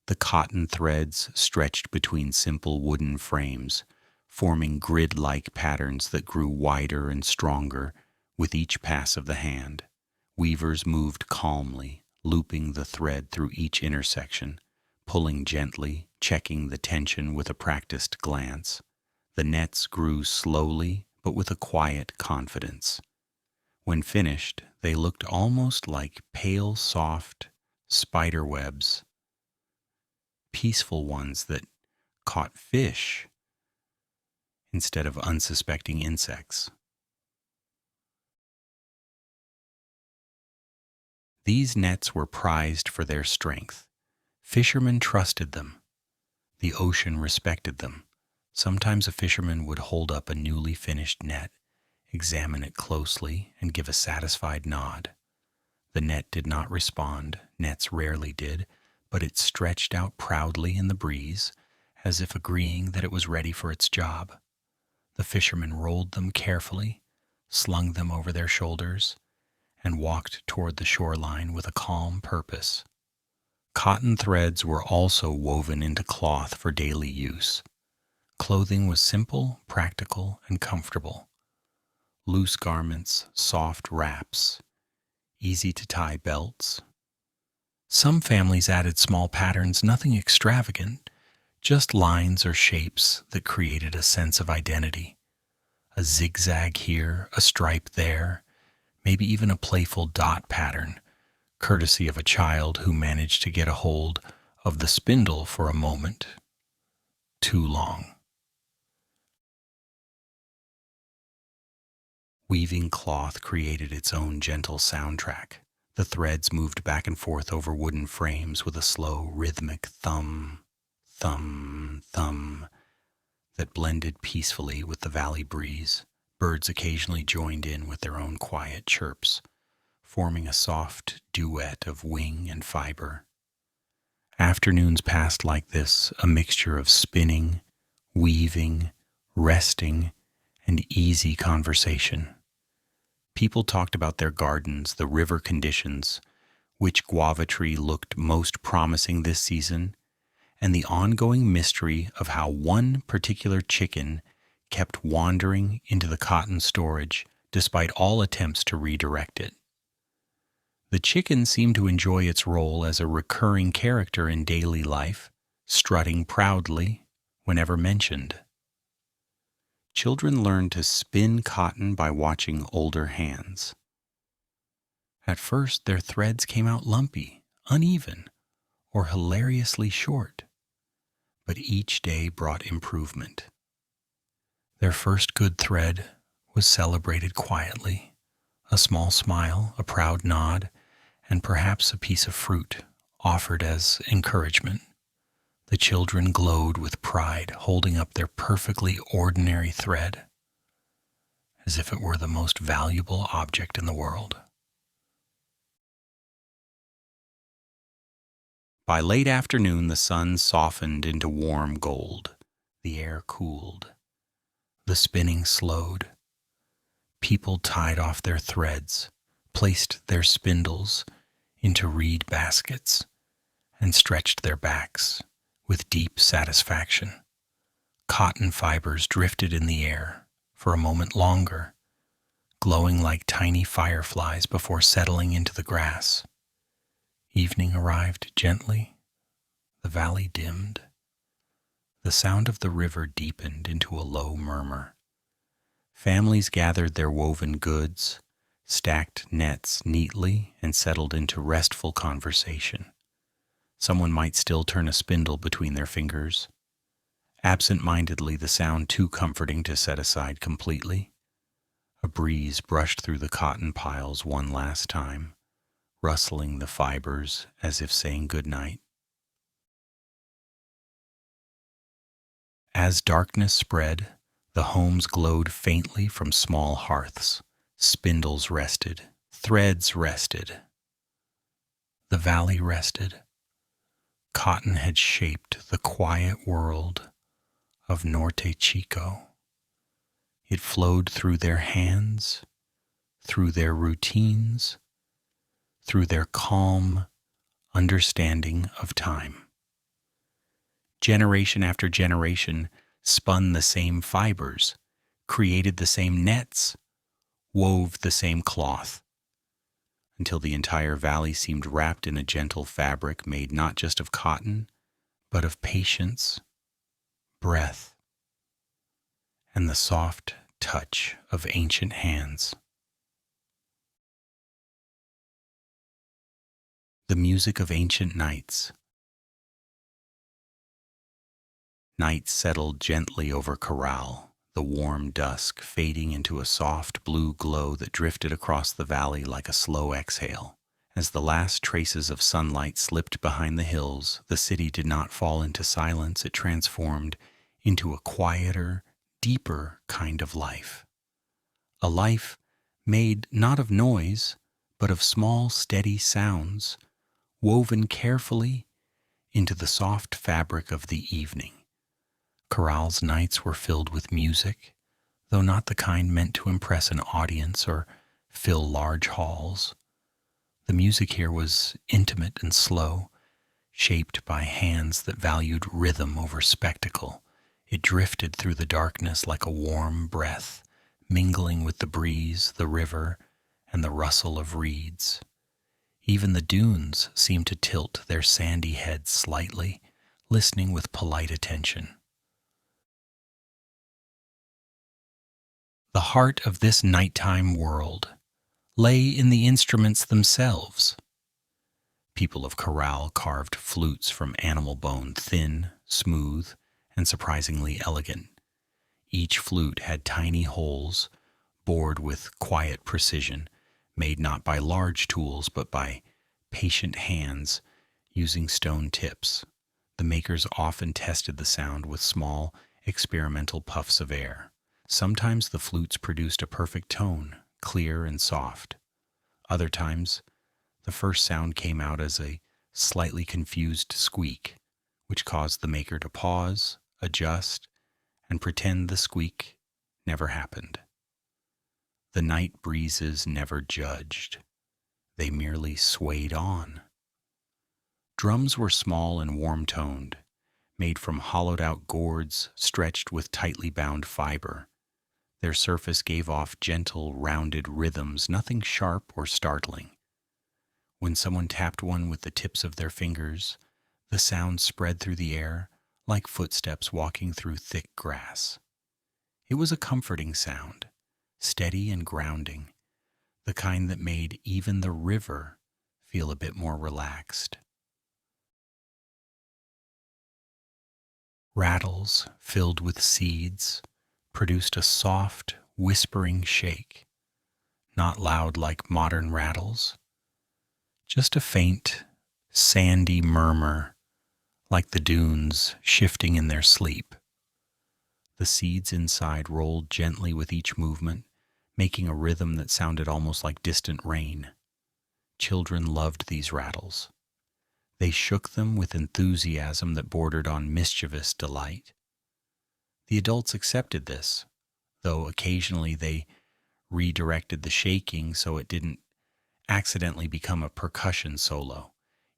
The cotton threads stretched between simple wooden frames, forming grid-like patterns that grew wider and stronger with each pass of the hand. Weavers moved calmly, looping the thread through each intersection, pulling gently, checking the tension with a practiced glance. The nets grew slowly, but with a quiet confidence. When finished, they looked almost like pale, soft spider webs, peaceful ones that caught fish instead of unsuspecting insects. These nets were prized for their strength. Fishermen trusted them. The ocean respected them. Sometimes a fisherman would hold up a newly finished net, examine it closely, and give a satisfied nod. The net did not respond, nets rarely did, but it stretched out proudly in the breeze, as if agreeing that it was ready for its job. The fishermen rolled them carefully, slung them over their shoulders, and walked toward the shoreline with a calm purpose. Cotton threads were also woven into cloth for daily use. Clothing was simple, practical, and comfortable. Loose garments, soft wraps, easy-to-tie belts. Some families added small patterns, nothing extravagant, just lines or shapes that created a sense of identity. A zigzag here, a stripe there, maybe even a playful dot pattern, courtesy of a child who managed to get a hold of the spindle for a moment too long. Weaving cloth created its own gentle soundtrack. The threads moved back and forth over wooden frames with a slow, rhythmic thumb, thumb, thumb that blended peacefully with the valley breeze. Birds occasionally joined in with their own quiet chirps, forming a soft duet of wing and fiber. Afternoons passed like this, a mixture of spinning, weaving, resting, and easy conversation. People talked about their gardens, the river conditions, which guava tree looked most promising this season, and the ongoing mystery of how one particular chicken kept wandering into the cotton storage despite all attempts to redirect it. The chicken seemed to enjoy its role as a recurring character in daily life, strutting proudly whenever mentioned. Children learned to spin cotton by watching older hands. At first, their threads came out lumpy, uneven, or hilariously short, but each day brought improvement. Their first good thread was celebrated quietly, a small smile, a proud nod, and perhaps a piece of fruit offered as encouragement. The children glowed with pride, holding up their perfectly ordinary thread, as if it were the most valuable object in the world. By late afternoon, the sun softened into warm gold. The air cooled. The spinning slowed. People tied off their threads, placed their spindles into reed baskets, and stretched their backs with deep satisfaction. Cotton fibers drifted in the air for a moment longer, glowing like tiny fireflies before settling into the grass. Evening arrived gently. The valley dimmed. The sound of the river deepened into a low murmur. Families gathered their woven goods, stacked nets neatly, and settled into restful conversation. Someone might still turn a spindle between their fingers, absent-mindedly, the sound too comforting to set aside completely. A breeze brushed through the cotton piles one last time, rustling the fibers as if saying good night. As darkness spread, The homes glowed faintly from small hearths. Spindles rested, threads rested. The valley rested. Cotton had shaped the quiet world of Norte Chico. It flowed through their hands, through their routines, through their calm understanding of time. Generation after generation spun the same fibers, created the same nets, wove the same cloth, until the entire valley seemed wrapped in a gentle fabric made not just of cotton, but of patience, breath, and the soft touch of ancient hands. The music of ancient nights. Night settled gently over Caral, the warm dusk fading into a soft blue glow that drifted across the valley like a slow exhale. As the last traces of sunlight slipped behind the hills, the city did not fall into silence. It transformed into a quieter, deeper kind of life. A life made not of noise, but of small, steady sounds, woven carefully into the soft fabric of the evening. Caral's nights were filled with music, though not the kind meant to impress an audience or fill large halls. The music here was intimate and slow, shaped by hands that valued rhythm over spectacle. It drifted through the darkness like a warm breath, mingling with the breeze, the river, and the rustle of reeds. Even the dunes seemed to tilt their sandy heads slightly, listening with polite attention. The heart of this nighttime world lay in the instruments themselves. People of Caral carved flutes from animal bone, thin, smooth, and surprisingly elegant. Each flute had tiny holes, bored with quiet precision, made not by large tools but by patient hands using stone tips. The makers often tested the sound with small, experimental puffs of air. Sometimes the flutes produced a perfect tone, clear and soft. Other times, the first sound came out as a slightly confused squeak, which caused the maker to pause, adjust, and pretend the squeak never happened. The night breezes never judged. They merely swayed on. Drums were small and warm-toned, made from hollowed-out gourds stretched with tightly bound fiber. Their surface gave off gentle, rounded rhythms, nothing sharp or startling. When someone tapped one with the tips of their fingers, the sound spread through the air like footsteps walking through thick grass. It was a comforting sound, steady and grounding, the kind that made even the river feel a bit more relaxed. Rattles filled with seeds produced a soft, whispering shake, not loud like modern rattles, just a faint, sandy murmur like the dunes shifting in their sleep. The seeds inside rolled gently with each movement, making a rhythm that sounded almost like distant rain. Children loved these rattles. They shook them with enthusiasm that bordered on mischievous delight. The adults accepted this, though occasionally they redirected the shaking so it didn't accidentally become a percussion solo.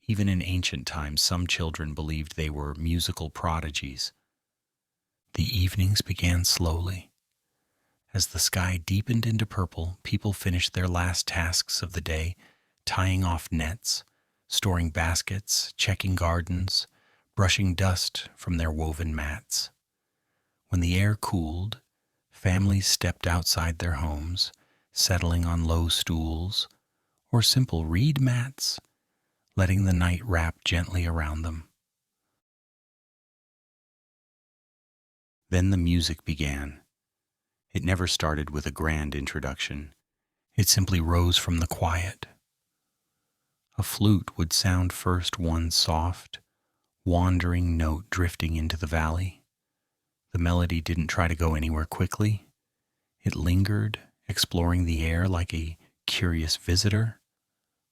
Even in ancient times, some children believed they were musical prodigies. The evenings began slowly. As the sky deepened into purple, people finished their last tasks of the day, tying off nets, storing baskets, checking gardens, brushing dust from their woven mats. When the air cooled, families stepped outside their homes, settling on low stools or simple reed mats, letting the night wrap gently around them. Then the music began. It never started with a grand introduction. It simply rose from the quiet. A flute would sound first, one soft, wandering note drifting into the valley. The melody didn't try to go anywhere quickly. It lingered, exploring the air like a curious visitor.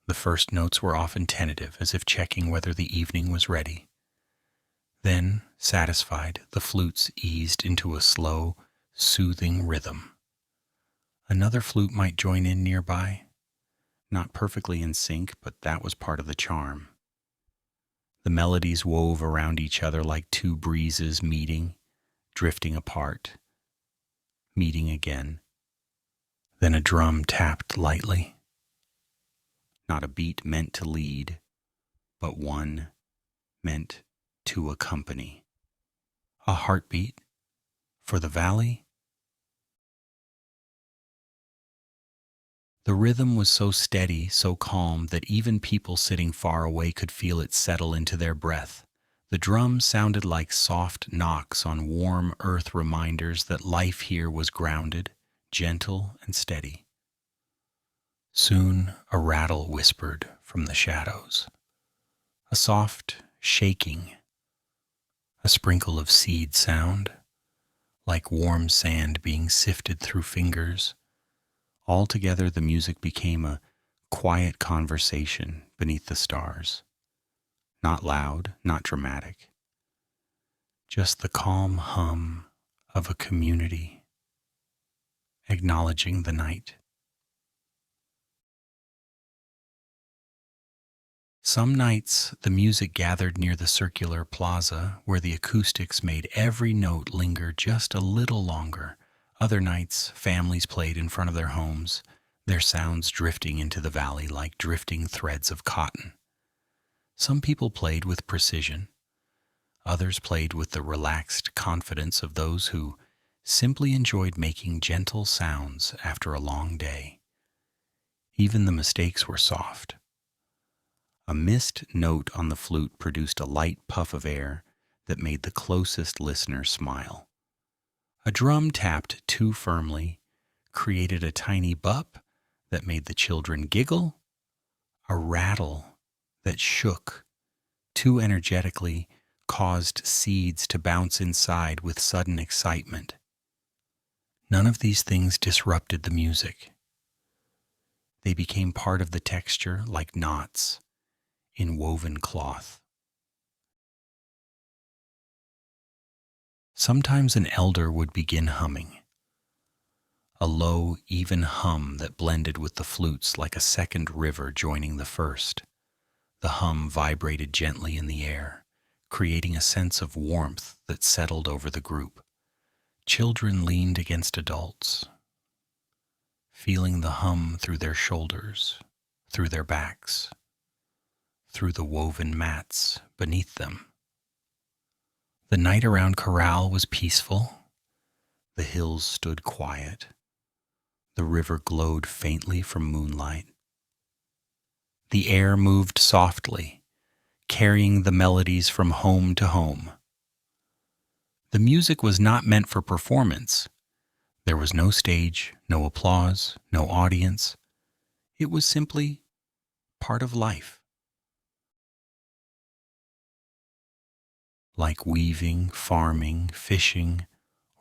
The first notes were often tentative, as if checking whether the evening was ready. Then, satisfied, the flutes eased into a slow, soothing rhythm. Another flute might join in nearby, not perfectly in sync, but that was part of the charm. The melodies wove around each other like two breezes meeting, drifting apart, meeting again. Then a drum tapped lightly. Not a beat meant to lead, but one meant to accompany. A heartbeat for the valley. The rhythm was so steady, so calm, that even people sitting far away could feel it settle into their breath. The drums sounded like soft knocks on warm earth, reminders that life here was grounded, gentle, and steady. Soon a rattle whispered from the shadows, a soft shaking, a sprinkle of seed sound, like warm sand being sifted through fingers. Altogether, the music became a quiet conversation beneath the stars. Not loud, not dramatic. Just the calm hum of a community acknowledging the night. Some nights, the music gathered near the circular plaza where the acoustics made every note linger just a little longer. Other nights, families played in front of their homes, their sounds drifting into the valley like drifting threads of cotton. Some people played with precision. Others played with the relaxed confidence of those who simply enjoyed making gentle sounds after a long day. Even the mistakes were soft. A missed note on the flute produced a light puff of air that made the closest listener smile. A drum tapped too firmly, created a tiny bup that made the children giggle. A rattle that shook too energetically caused seeds to bounce inside with sudden excitement. None of these things disrupted the music. They became part of the texture like knots in woven cloth. Sometimes an elder would begin humming, a low, even hum that blended with the flutes like a second river joining the first. The hum vibrated gently in the air, creating a sense of warmth that settled over the group. Children leaned against adults, feeling the hum through their shoulders, through their backs, through the woven mats beneath them. The night around Caral was peaceful. The hills stood quiet. The river glowed faintly from moonlight. The air moved softly, carrying the melodies from home to home. The music was not meant for performance. There was no stage, no applause, no audience. It was simply part of life. Like weaving, farming, fishing,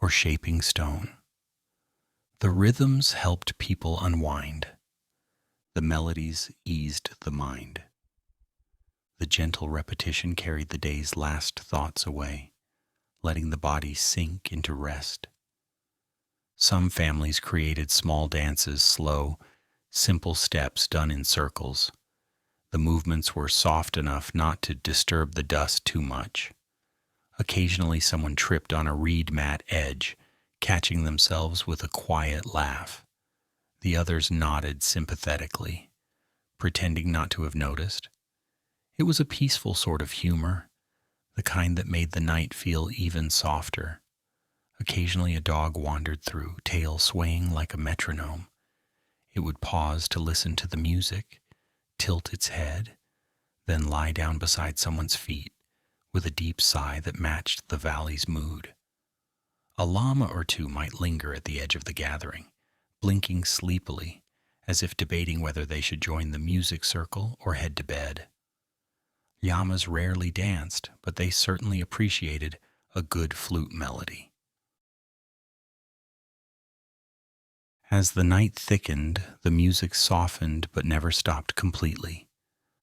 or shaping stone. The rhythms helped people unwind. The melodies eased the mind. The gentle repetition carried the day's last thoughts away, letting the body sink into rest. Some families created small dances, slow, simple steps done in circles. The movements were soft enough not to disturb the dust too much. Occasionally someone tripped on a reed mat edge, catching themselves with a quiet laugh. The others nodded sympathetically, pretending not to have noticed. It was a peaceful sort of humor, the kind that made the night feel even softer. Occasionally a dog wandered through, tail swaying like a metronome. It would pause to listen to the music, tilt its head, then lie down beside someone's feet with a deep sigh that matched the valley's mood. A llama or two might linger at the edge of the gathering, blinking sleepily, as if debating whether they should join the music circle or head to bed. Llamas rarely danced, but they certainly appreciated a good flute melody. As the night thickened, the music softened but never stopped completely.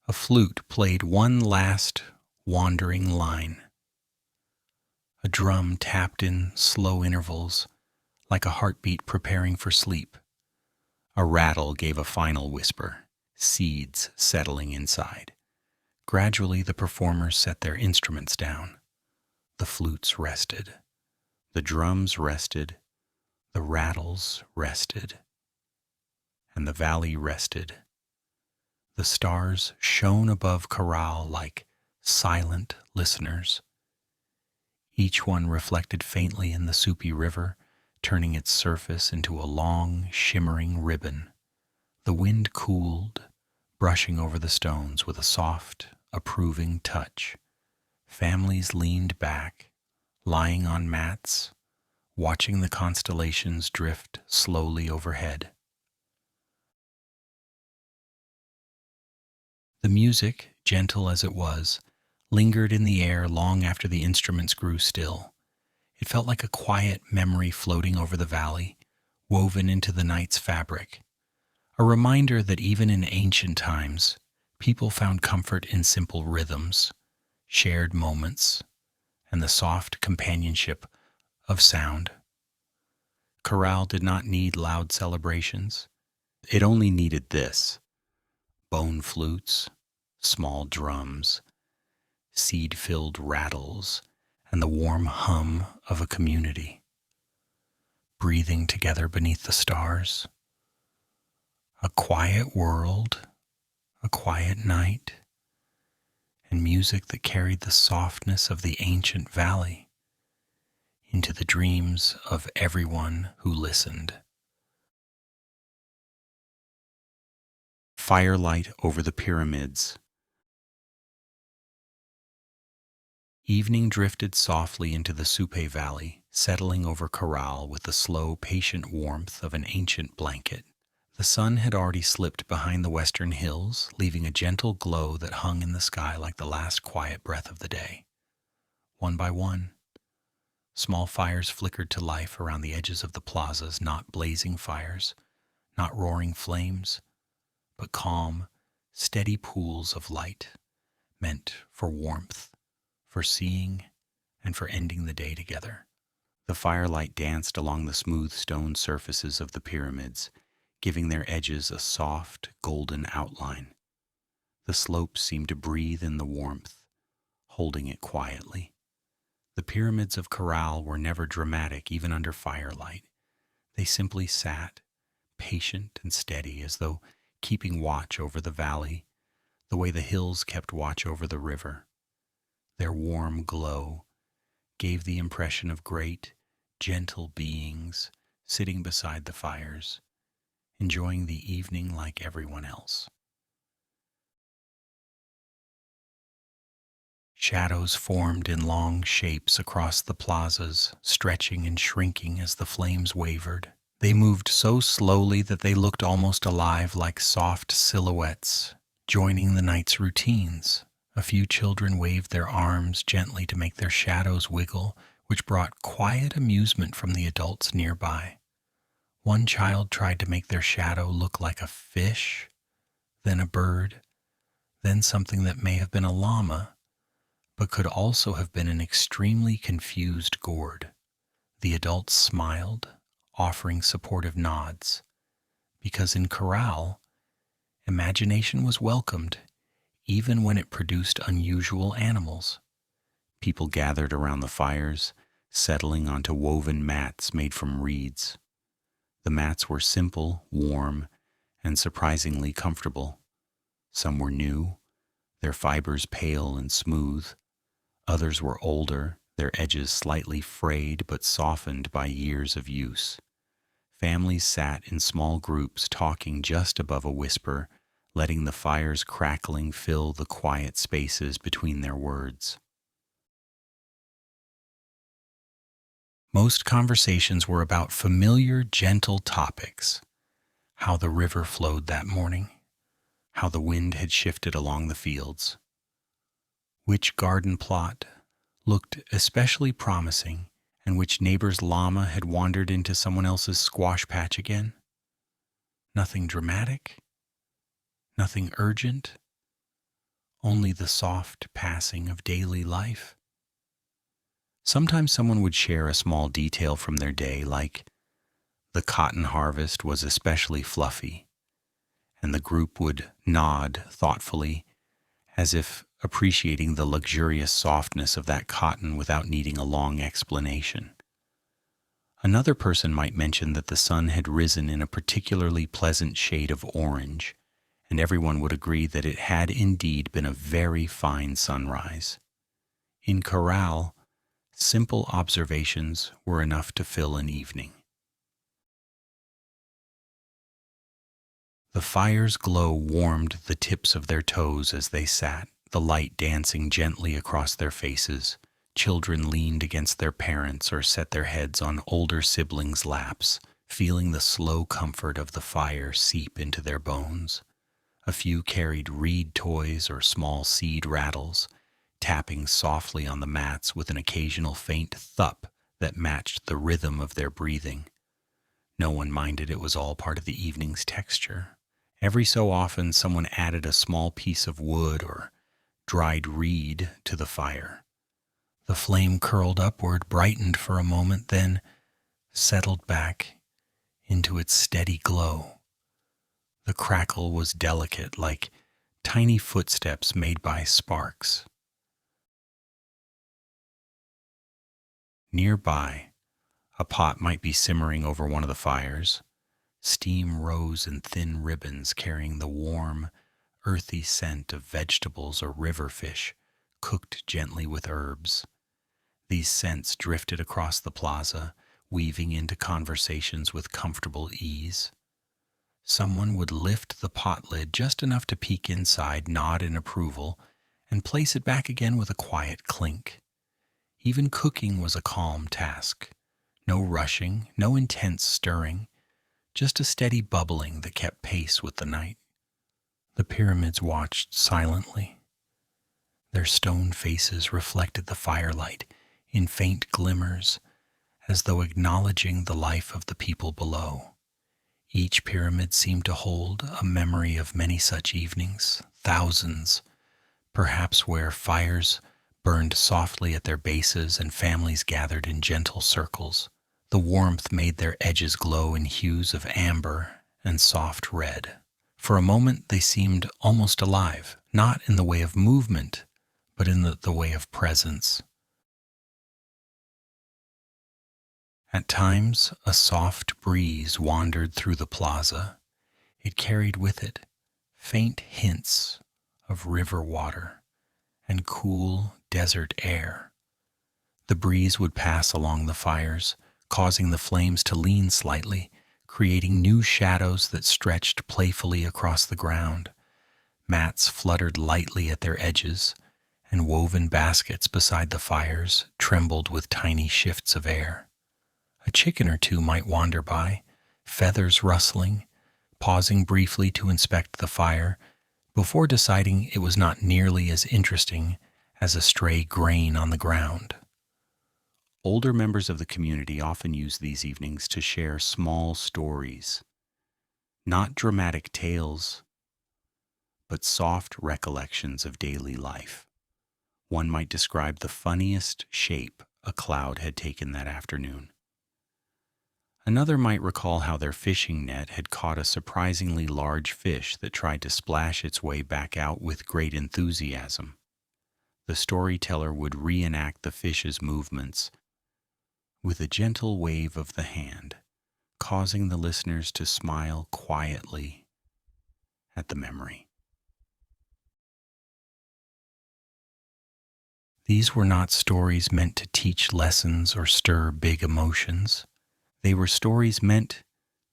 A flute played one last wandering line. A drum tapped in slow intervals, like a heartbeat preparing for sleep. A rattle gave a final whisper, seeds settling inside. Gradually, the performers set their instruments down. The flutes rested. The drums rested. The rattles rested. And the valley rested. The stars shone above Caral like silent listeners. Each one reflected faintly in the Supe River, turning its surface into a long, shimmering ribbon. The wind cooled, brushing over the stones with a soft, approving touch. Families leaned back, lying on mats, watching the constellations drift slowly overhead. The music, gentle as it was, lingered in the air long after the instruments grew still. It felt like a quiet memory floating over the valley, woven into the night's fabric. A reminder that even in ancient times, people found comfort in simple rhythms, shared moments, and the soft companionship of sound. Caral did not need loud celebrations. It only needed this: bone flutes, small drums, seed-filled rattles, and the warm hum of a community, breathing together beneath the stars. A quiet world, a quiet night, and music that carried the softness of the ancient valley into the dreams of everyone who listened. Firelight over the pyramids. Evening drifted softly into the Supe Valley, settling over Caral with the slow, patient warmth of an ancient blanket. The sun had already slipped behind the western hills, leaving a gentle glow that hung in the sky like the last quiet breath of the day. One by one, small fires flickered to life around the edges of the plazas, not blazing fires, not roaring flames, but calm, steady pools of light, meant for warmth, for seeing, and for ending the day together. The firelight danced along the smooth stone surfaces of the pyramids, giving their edges a soft, golden outline. The slopes seemed to breathe in the warmth, holding it quietly. The pyramids of Caral were never dramatic, even under firelight. They simply sat, patient and steady, as though keeping watch over the valley, the way the hills kept watch over the river. Their warm glow gave the impression of great, gentle beings sitting beside the fires, enjoying the evening like everyone else. Shadows formed in long shapes across the plazas, stretching and shrinking as the flames wavered. They moved so slowly that they looked almost alive, like soft silhouettes, joining the night's routines. A few children waved their arms gently to make their shadows wiggle, which brought quiet amusement from the adults nearby. One child tried to make their shadow look like a fish, then a bird, then something that may have been a llama, but could also have been an extremely confused gourd. The adults smiled, offering supportive nods, because in Caral, imagination was welcomed, even when it produced unusual animals. People gathered around the fires, settling onto woven mats made from reeds. The mats were simple, warm, and surprisingly comfortable. Some were new, their fibers pale and smooth. Others were older, their edges slightly frayed but softened by years of use. Families sat in small groups, talking just above a whisper, letting the fire's crackling fill the quiet spaces between their words. Most conversations were about familiar, gentle topics: how the river flowed that morning, how the wind had shifted along the fields, which garden plot looked especially promising, and which neighbor's llama had wandered into someone else's squash patch again. Nothing dramatic, nothing urgent, only the soft passing of daily life. Sometimes someone would share a small detail from their day, like the cotton harvest was especially fluffy, and the group would nod thoughtfully as if appreciating the luxurious softness of that cotton without needing a long explanation. Another person might mention that the sun had risen in a particularly pleasant shade of orange, and everyone would agree that it had indeed been a very fine sunrise. In Caral, simple observations were enough to fill an evening. The fire's glow warmed the tips of their toes as they sat, the light dancing gently across their faces. Children leaned against their parents or set their heads on older siblings' laps, feeling the slow comfort of the fire seep into their bones. A few carried reed toys or small seed rattles, tapping softly on the mats with an occasional faint thup that matched the rhythm of their breathing. No one minded, it was all part of the evening's texture. Every so often, someone added a small piece of wood or dried reed to the fire. The flame curled upward, brightened for a moment, then settled back into its steady glow. The crackle was delicate, like tiny footsteps made by sparks. Nearby, a pot might be simmering over one of the fires. Steam rose in thin ribbons carrying the warm, earthy scent of vegetables or river fish cooked gently with herbs. These scents drifted across the plaza, weaving into conversations with comfortable ease. Someone would lift the pot lid just enough to peek inside, nod in approval, and place it back again with a quiet clink. Even cooking was a calm task. No rushing, no intense stirring, just a steady bubbling that kept pace with the night. The pyramids watched silently. Their stone faces reflected the firelight in faint glimmers, as though acknowledging the life of the people below. Each pyramid seemed to hold a memory of many such evenings, thousands, perhaps where fires burned softly at their bases and families gathered in gentle circles. The warmth made their edges glow in hues of amber and soft red. For a moment they seemed almost alive, not in the way of movement, but in the way of presence. At times, a soft breeze wandered through the plaza. It carried with it faint hints of river water and cool desert air. The breeze would pass along the fires, causing the flames to lean slightly, creating new shadows that stretched playfully across the ground. Mats fluttered lightly at their edges, and woven baskets beside the fires trembled with tiny shifts of air. A chicken or two might wander by, feathers rustling, pausing briefly to inspect the fire, before deciding it was not nearly as interesting as a stray grain on the ground. Older members of the community often use these evenings to share small stories, not dramatic tales, but soft recollections of daily life. One might describe the funniest shape a cloud had taken that afternoon. Another might recall how their fishing net had caught a surprisingly large fish that tried to splash its way back out with great enthusiasm. The storyteller would reenact the fish's movements with a gentle wave of the hand, causing the listeners to smile quietly at the memory. These were not stories meant to teach lessons or stir big emotions. They were stories meant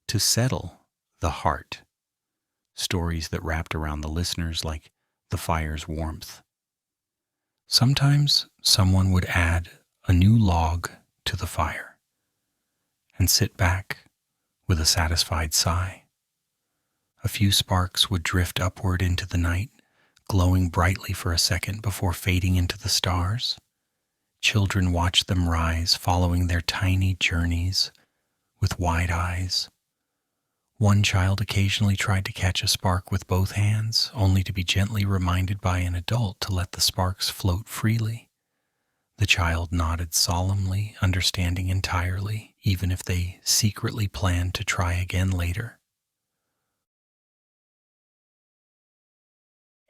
to settle the heart, stories that wrapped around the listeners like the fire's warmth. Sometimes someone would add a new log to the fire and sit back with a satisfied sigh. A few sparks would drift upward into the night, glowing brightly for a second before fading into the stars. Children watched them rise, following their tiny journeys with wide eyes. One child occasionally tried to catch a spark with both hands, only to be gently reminded by an adult to let the sparks float freely. The child nodded solemnly, understanding entirely, even if they secretly planned to try again later.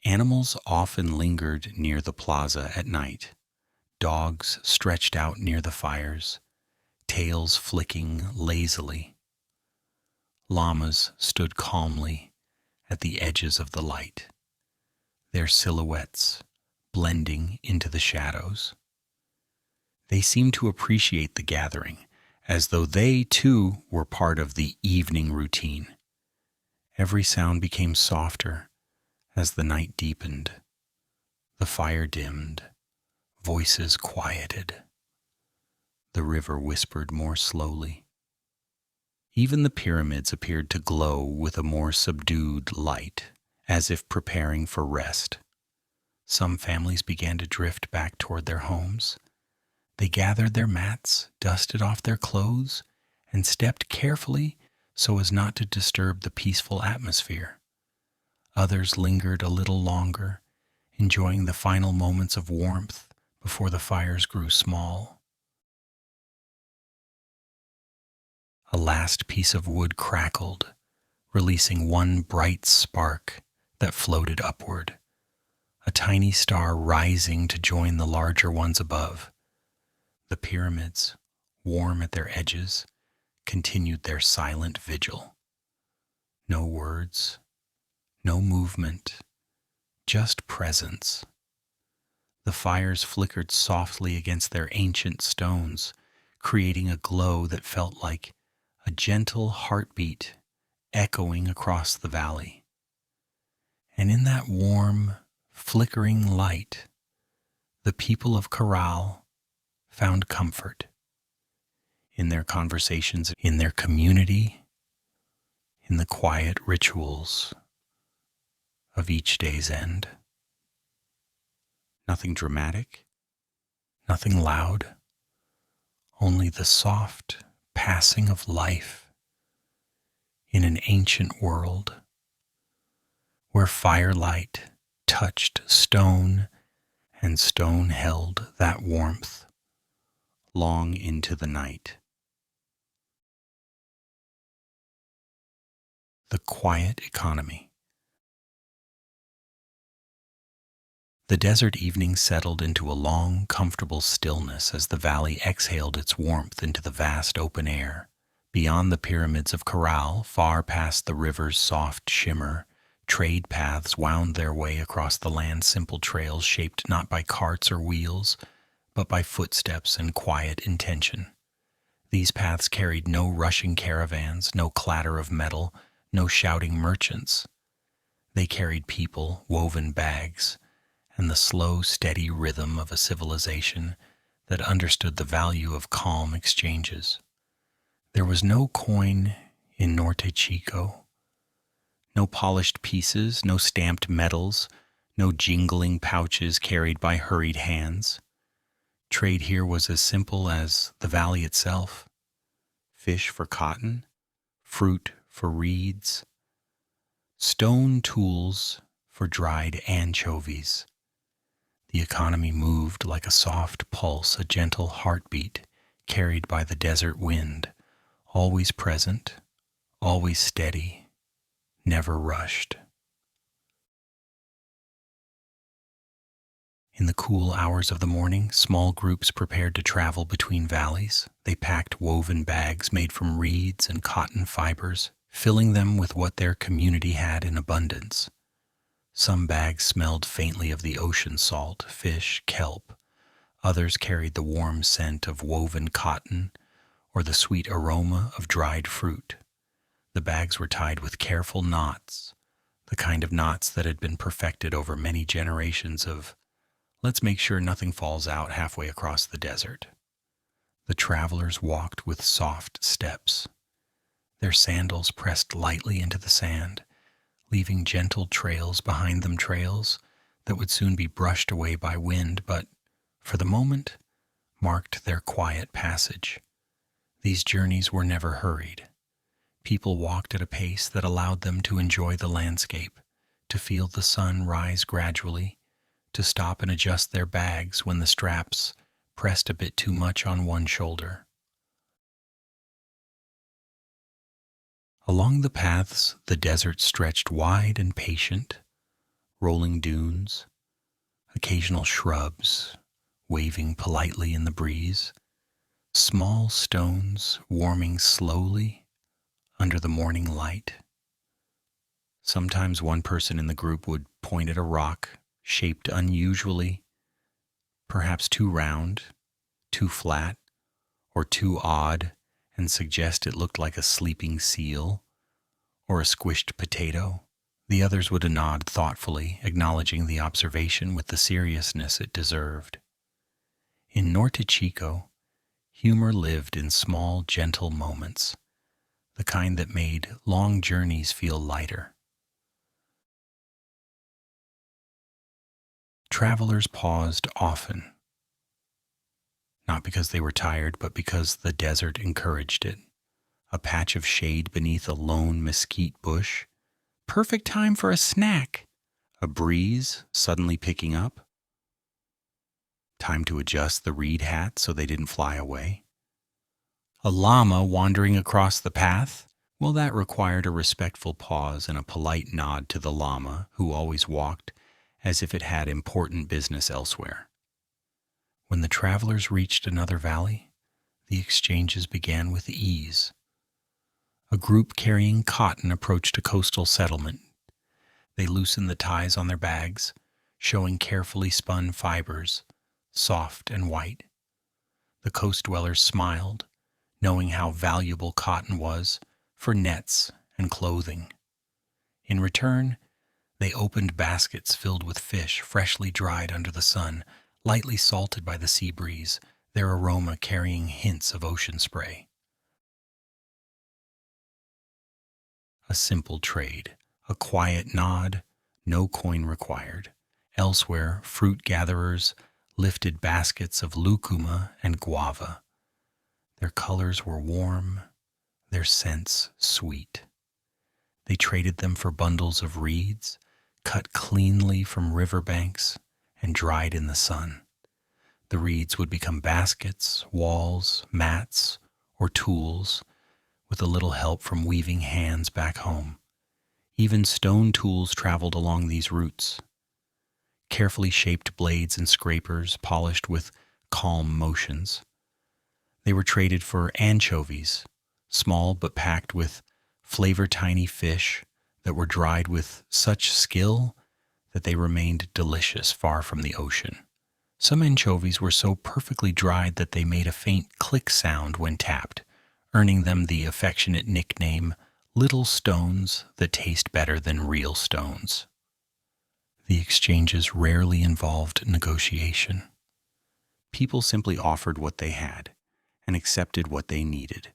Animals often lingered near the plaza at night. Dogs stretched out near the fires, tails flicking lazily. Llamas stood calmly at the edges of the light, their silhouettes blending into the shadows. They seemed to appreciate the gathering, as though they, too, were part of the evening routine. Every sound became softer as the night deepened. The fire dimmed, voices quieted. The river whispered more slowly. Even the pyramids appeared to glow with a more subdued light, as if preparing for rest. Some families began to drift back toward their homes. They gathered their mats, dusted off their clothes, and stepped carefully so as not to disturb the peaceful atmosphere. Others lingered a little longer, enjoying the final moments of warmth before the fires grew small. A last piece of wood crackled, releasing one bright spark that floated upward, a tiny star rising to join the larger ones above. The pyramids, warm at their edges, continued their silent vigil. No words, no movement, just presence. The fires flickered softly against their ancient stones, creating a glow that felt like a gentle heartbeat echoing across the valley. And in that warm, flickering light, the people of Caral found comfort in their conversations, in their community, in the quiet rituals of each day's end. Nothing dramatic, nothing loud, only the soft passing of life in an ancient world where firelight touched stone and stone held that warmth long into the night. The quiet economy. The desert evening settled into a long, comfortable stillness as the valley exhaled its warmth into the vast open air. Beyond the pyramids of Caral, far past the river's soft shimmer, trade paths wound their way across the land, simple trails shaped not by carts or wheels, but by footsteps and quiet intention. These paths carried no rushing caravans, no clatter of metal, no shouting merchants. They carried people, woven bags, and the slow, steady rhythm of a civilization that understood the value of calm exchanges. There was no coin in Norte Chico, no polished pieces, no stamped medals, no jingling pouches carried by hurried hands. Trade here was as simple as the valley itself. Fish for cotton, fruit for reeds, stone tools for dried anchovies. The economy moved like a soft pulse, a gentle heartbeat carried by the desert wind, always present, always steady, never rushed. In the cool hours of the morning, small groups prepared to travel between valleys. They packed woven bags made from reeds and cotton fibers, filling them with what their community had in abundance. Some bags smelled faintly of the ocean salt, fish, kelp. Others carried the warm scent of woven cotton or the sweet aroma of dried fruit. The bags were tied with careful knots, the kind of knots that had been perfected over many generations of, let's make sure nothing falls out halfway across the desert. The travelers walked with soft steps. Their sandals pressed lightly into the sand, leaving gentle trails behind them, trails that would soon be brushed away by wind, but, for the moment, marked their quiet passage. These journeys were never hurried. People walked at a pace that allowed them to enjoy the landscape, to feel the sun rise gradually, to stop and adjust their bags when the straps pressed a bit too much on one shoulder. Along the paths, the desert stretched wide and patient, rolling dunes, occasional shrubs waving politely in the breeze, small stones warming slowly under the morning light. Sometimes one person in the group would point at a rock shaped unusually, perhaps too round, too flat, or too odd, and suggest it looked like a sleeping seal or a squished potato. The others would nod thoughtfully, acknowledging the observation with the seriousness it deserved. In Norte Chico, humor lived in small, gentle moments, the kind that made long journeys feel lighter. Travelers paused often, not because they were tired, but because the desert encouraged it. A patch of shade beneath a lone mesquite bush, perfect time for a snack. A breeze suddenly picking up, time to adjust the reed hat so they didn't fly away. A llama wandering across the path? Well, that required a respectful pause and a polite nod to the llama, who always walked as if it had important business elsewhere. When the travelers reached another valley, the exchanges began with ease. A group carrying cotton approached a coastal settlement. They loosened the ties on their bags, showing carefully spun fibers, soft and white. The coast dwellers smiled, knowing how valuable cotton was for nets and clothing. In return, they opened baskets filled with fish freshly dried under the sun, lightly salted by the sea breeze, their aroma carrying hints of ocean spray. A simple trade, a quiet nod, no coin required. Elsewhere, fruit gatherers lifted baskets of lucuma and guava. Their colors were warm, their scents sweet. They traded them for bundles of reeds, cut cleanly from riverbanks and dried in the sun. The reeds would become baskets, walls, mats, or tools, with a little help from weaving hands back home. Even stone tools traveled along these routes. Carefully shaped blades and scrapers polished with calm motions. They were traded for anchovies, small but packed with flavor-tiny fish that were dried with such skill that they remained delicious far from the ocean. Some anchovies were so perfectly dried that they made a faint click sound when tapped, earning them the affectionate nickname, "little stones that taste better than real stones." The exchanges rarely involved negotiation. People simply offered what they had and accepted what they needed.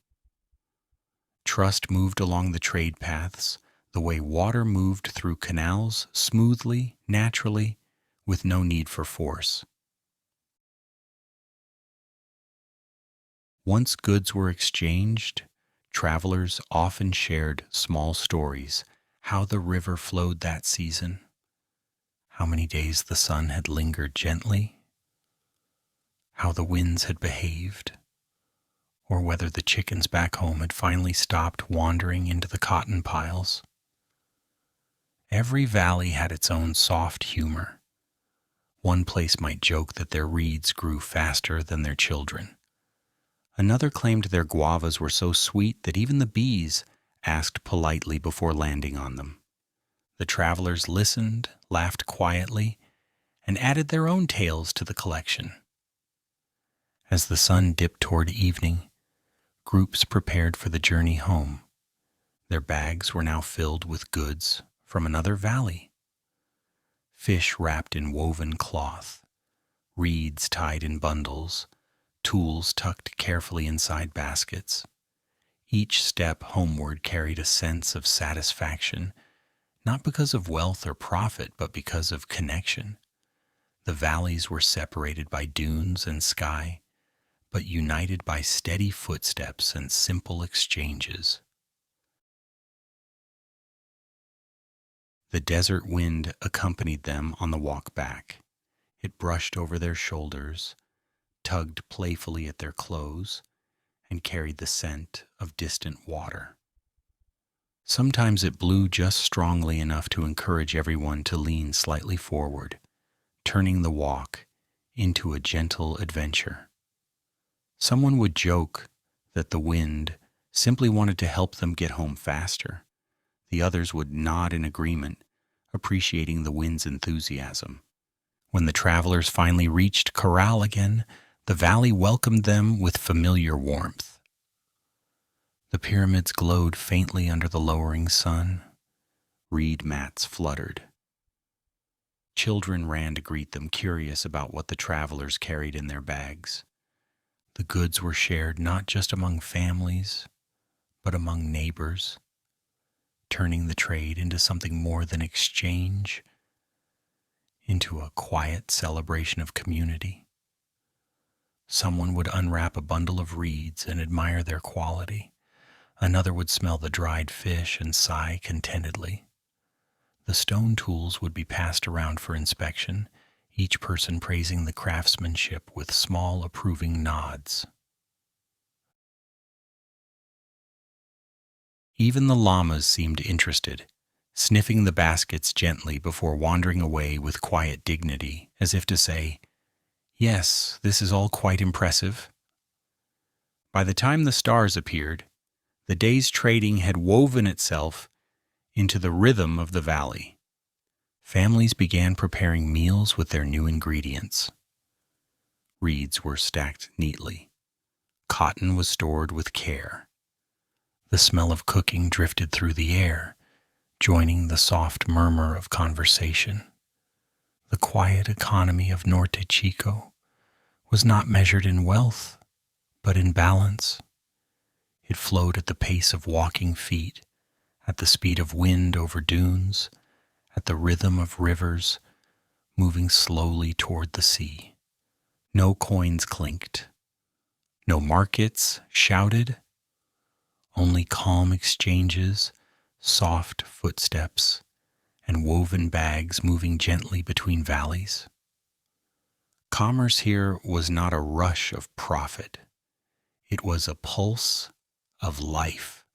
Trust moved along the trade paths the way water moved through canals, smoothly, naturally, with no need for force. Once goods were exchanged, travelers often shared small stories, how the river flowed that season, how many days the sun had lingered gently, how the winds had behaved, or whether the chickens back home had finally stopped wandering into the cotton piles. Every valley had its own soft humor. One place might joke that their reeds grew faster than their children. Another claimed their guavas were so sweet that even the bees asked politely before landing on them. The travelers listened, laughed quietly, and added their own tales to the collection. As the sun dipped toward evening, groups prepared for the journey home. Their bags were now filled with goods from another valley. Fish wrapped in woven cloth, reeds tied in bundles, tools tucked carefully inside baskets. Each step homeward carried a sense of satisfaction, not because of wealth or profit, but because of connection. The valleys were separated by dunes and sky, but united by steady footsteps and simple exchanges. The desert wind accompanied them on the walk back. It brushed over their shoulders, tugged playfully at their clothes, and carried the scent of distant water. Sometimes it blew just strongly enough to encourage everyone to lean slightly forward, turning the walk into a gentle adventure. Someone would joke that the wind simply wanted to help them get home faster. The others would nod in agreement, appreciating the wind's enthusiasm. When the travelers finally reached Caral again, the valley welcomed them with familiar warmth. The pyramids glowed faintly under the lowering sun. Reed mats fluttered. Children ran to greet them, curious about what the travelers carried in their bags. The goods were shared not just among families, but among neighbors, turning the trade into something more than exchange, into a quiet celebration of community. Someone would unwrap a bundle of reeds and admire their quality. Another would smell the dried fish and sigh contentedly. The stone tools would be passed around for inspection, each person praising the craftsmanship with small approving nods. Even the llamas seemed interested, sniffing the baskets gently before wandering away with quiet dignity, as if to say, "Yes, this is all quite impressive." By the time the stars appeared, the day's trading had woven itself into the rhythm of the valley. Families began preparing meals with their new ingredients. Reeds were stacked neatly. Cotton was stored with care. The smell of cooking drifted through the air, joining the soft murmur of conversation. The quiet economy of Norte Chico was not measured in wealth, but in balance. It flowed at the pace of walking feet, at the speed of wind over dunes, at the rhythm of rivers moving slowly toward the sea. No coins clinked. No markets shouted. Only calm exchanges, soft footsteps, and woven bags moving gently between valleys. Commerce here was not a rush of profit. It was a pulse of life,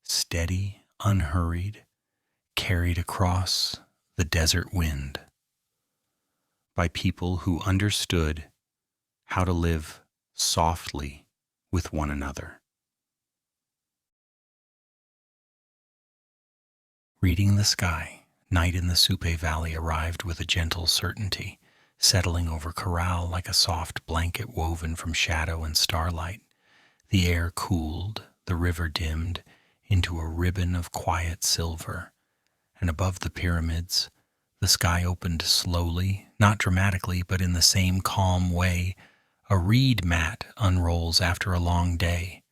steady, unhurried, carried across the desert wind by people who understood how to live softly with one another. Reading the sky, night in the Supe Valley arrived with a gentle certainty, settling over Caral like a soft blanket woven from shadow and starlight. The air cooled, the river dimmed into a ribbon of quiet silver, and above the pyramids, the sky opened slowly, not dramatically, but in the same calm way a reed mat unrolls after a long day.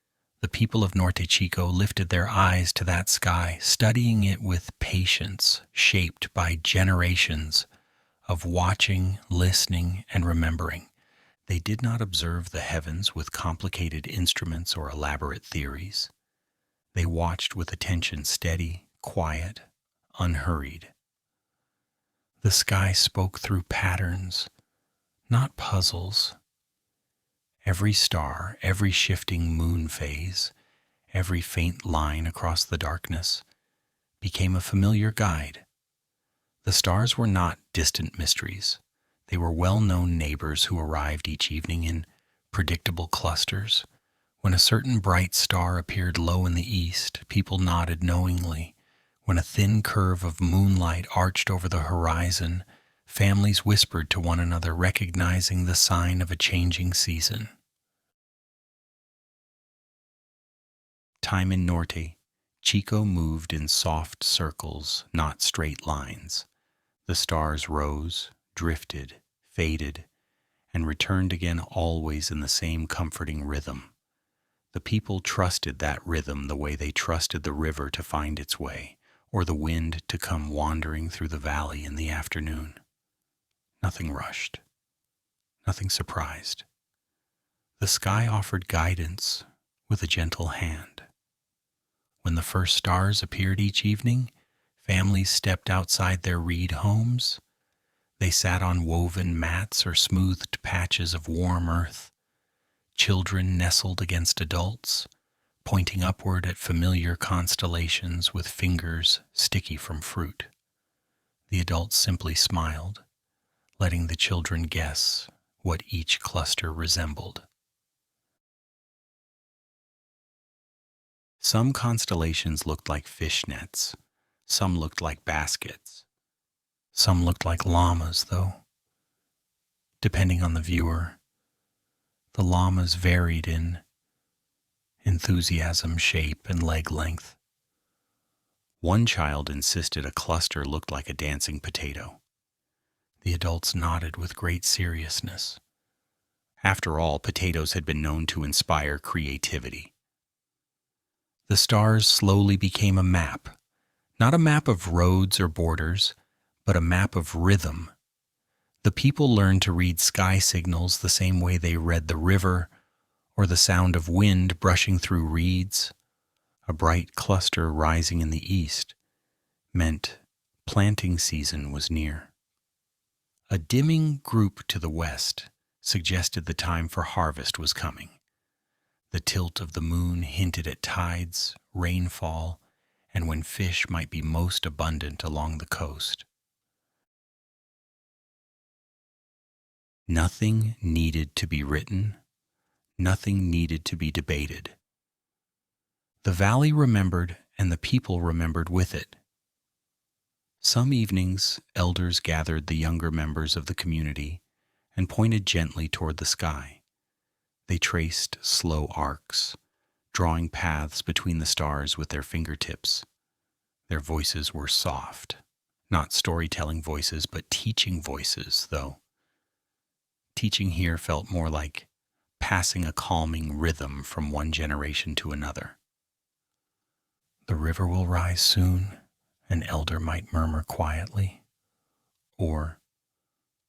The people of Norte Chico lifted their eyes to that sky, studying it with patience, shaped by generations of watching, listening, and remembering. They did not observe the heavens with complicated instruments or elaborate theories. They watched with attention steady, quiet, unhurried. The sky spoke through patterns, not puzzles. Every star, every shifting moon phase, every faint line across the darkness became a familiar guide. The stars were not distant mysteries. They were well-known neighbors who arrived each evening in predictable clusters. When a certain bright star appeared low in the east, people nodded knowingly. When a thin curve of moonlight arched over the horizon, families whispered to one another, recognizing the sign of a changing season. Time in Norte Chico moved in soft circles, not straight lines. The stars rose, drifted, faded, and returned again, always in the same comforting rhythm. The people trusted that rhythm the way they trusted the river to find its way, or the wind to come wandering through the valley in the afternoon. Nothing rushed, nothing surprised. The sky offered guidance with a gentle hand. When the first stars appeared each evening, Families stepped outside their reed homes. They sat on woven mats or smoothed patches of warm earth. Children nestled against adults, pointing upward at familiar constellations with fingers sticky from fruit. The adults simply smiled, letting the children guess what each cluster resembled. Some constellations looked like fishnets, some looked like baskets, some looked like llamas, though. Depending on the viewer, the llamas varied in enthusiasm, shape, and leg length. One child insisted a cluster looked like a dancing potato. The adults nodded with great seriousness. After all, potatoes had been known to inspire creativity. The stars slowly became a map, not a map of roads or borders, but a map of rhythm. The people learned to read sky signals the same way they read the river or the sound of wind brushing through reeds. A bright cluster rising in the east meant planting season was near. A dimming group to the west suggested the time for harvest was coming. The tilt of the moon hinted at tides, rainfall, and when fish might be most abundant along the coast. Nothing needed to be written, nothing needed to be debated. The valley remembered, and the people remembered with it. Some evenings, elders gathered the younger members of the community and pointed gently toward the sky. They traced slow arcs, drawing paths between the stars with their fingertips. Their voices were soft, not storytelling voices, but teaching voices, though. Teaching here felt more like passing a calming rhythm from one generation to another. The river will rise soon, an elder might murmur quietly. Or,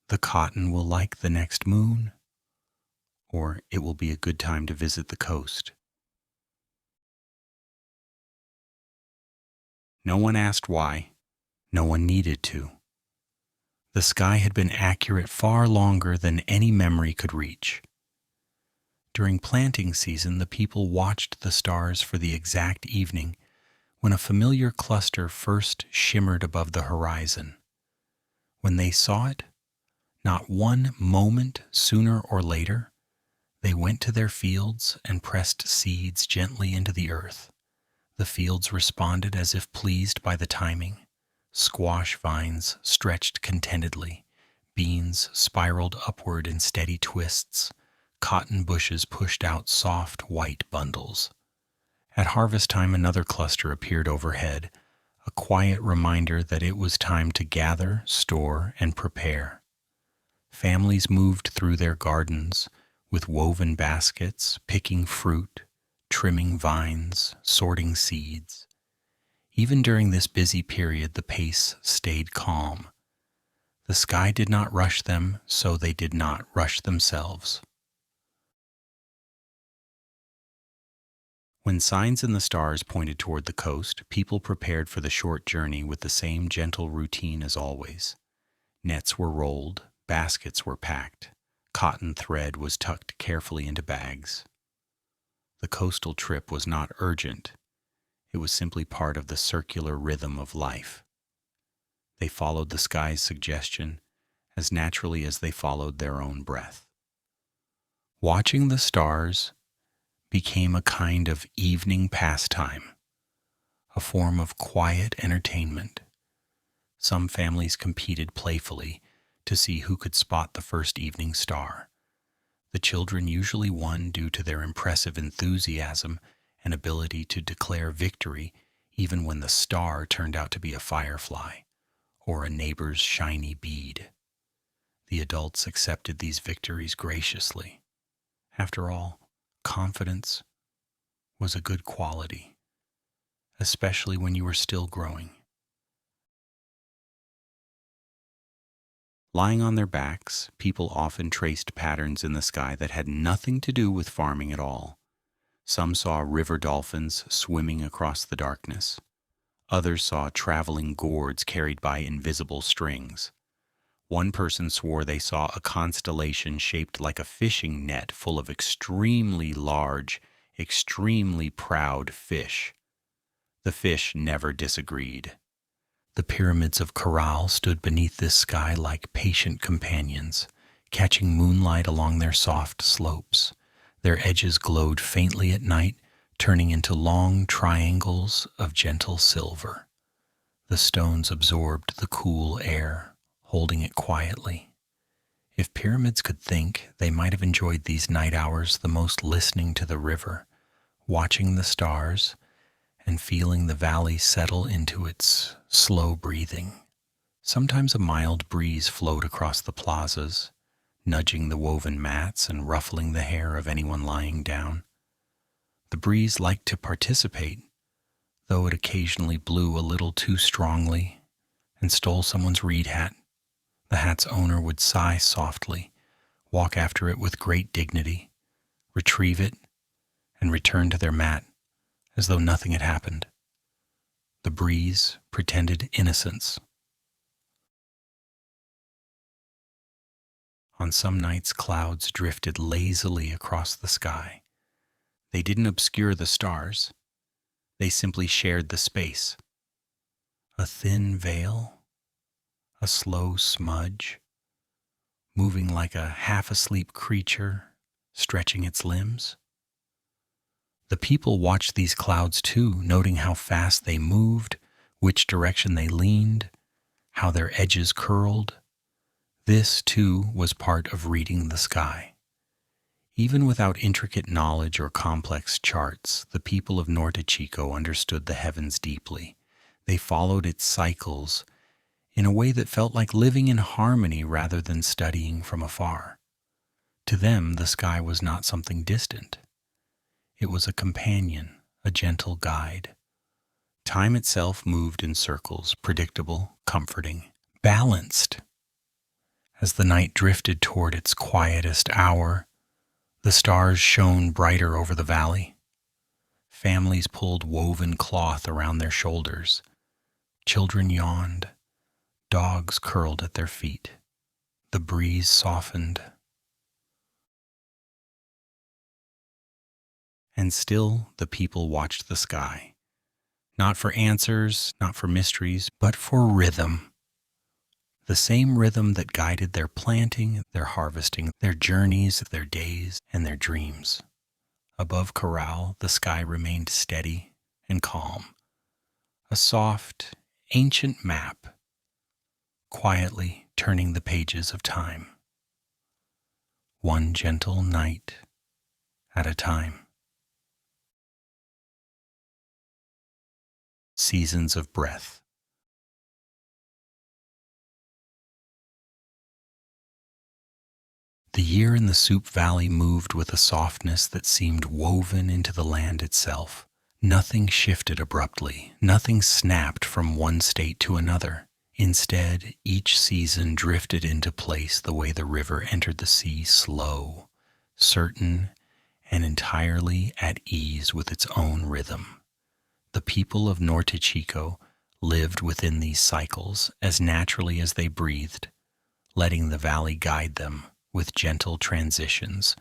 the cotton will like the next moon. Or, it will be a good time to visit the coast. No one asked why. No one needed to. The sky had been accurate far longer than any memory could reach. During planting season, the people watched the stars for the exact evening when a familiar cluster first shimmered above the horizon. When they saw it, not one moment sooner or later, they went to their fields and pressed seeds gently into the earth. The fields responded as if pleased by the timing. Squash vines stretched contentedly. Beans spiraled upward in steady twists. Cotton bushes pushed out soft white bundles. At harvest time, another cluster appeared overhead, a quiet reminder that it was time to gather, store, and prepare. Families moved through their gardens with woven baskets, picking fruit, trimming vines, sorting seeds. Even during this busy period, the pace stayed calm. The sky did not rush them, so they did not rush themselves. When signs in the stars pointed toward the coast, people prepared for the short journey with the same gentle routine as always. Nets were rolled, baskets were packed, cotton thread was tucked carefully into bags. The coastal trip was not urgent. It was simply part of the circular rhythm of life. They followed the sky's suggestion as naturally as they followed their own breath. Watching the stars became a kind of evening pastime, a form of quiet entertainment. Some families competed playfully to see who could spot the first evening star. The children usually won due to their impressive enthusiasm and ability to declare victory even when the star turned out to be a firefly or a neighbor's shiny bead. The adults accepted these victories graciously. After all, confidence was a good quality, especially when you were still growing. Lying on their backs, people often traced patterns in the sky that had nothing to do with farming at all. Some saw river dolphins swimming across the darkness. Others saw traveling gourds carried by invisible strings. One person swore they saw a constellation shaped like a fishing net full of extremely large, extremely proud fish. The fish never disagreed. The pyramids of Caral stood beneath this sky like patient companions, catching moonlight along their soft slopes. Their edges glowed faintly at night, turning into long triangles of gentle silver. The stones absorbed the cool air, holding it quietly. If pyramids could think, they might have enjoyed these night hours the most, listening to the river, watching the stars, and feeling the valley settle into its slow breathing. Sometimes a mild breeze flowed across the plazas, nudging the woven mats and ruffling the hair of anyone lying down. The breeze liked to participate, though it occasionally blew a little too strongly and stole someone's reed hat. The hat's owner would sigh softly, walk after it with great dignity, retrieve it, and return to their mat as though nothing had happened. The breeze pretended innocence. On some nights, clouds drifted lazily across the sky. They didn't obscure the stars. They simply shared the space. A thin veil, a slow smudge, moving like a half-asleep creature, stretching its limbs. The people watched these clouds too, noting how fast they moved, which direction they leaned, how their edges curled. This, too, was part of reading the sky. Even without intricate knowledge or complex charts, the people of Norte Chico understood the heavens deeply. They followed its cycles in a way that felt like living in harmony rather than studying from afar. To them, the sky was not something distant. It was a companion, a gentle guide. Time itself moved in circles, predictable, comforting, balanced. As the night drifted toward its quietest hour, the stars shone brighter over the valley. Families pulled woven cloth around their shoulders. Children yawned. Dogs curled at their feet. The breeze softened. And still the people watched the sky. Not for answers, not for mysteries, but for rhythm. The same rhythm that guided their planting, their harvesting, their journeys, their days, and their dreams. Above Caral, the sky remained steady and calm. A soft, ancient map, quietly turning the pages of time. One gentle night at a time. Seasons of breath. The year in the Supe Valley moved with a softness that seemed woven into the land itself. Nothing shifted abruptly, nothing snapped from one state to another. Instead, each season drifted into place the way the river entered the sea, slow, certain, and entirely at ease with its own rhythm. The people of Norte Chico lived within these cycles as naturally as they breathed, letting the valley guide them with gentle transitions,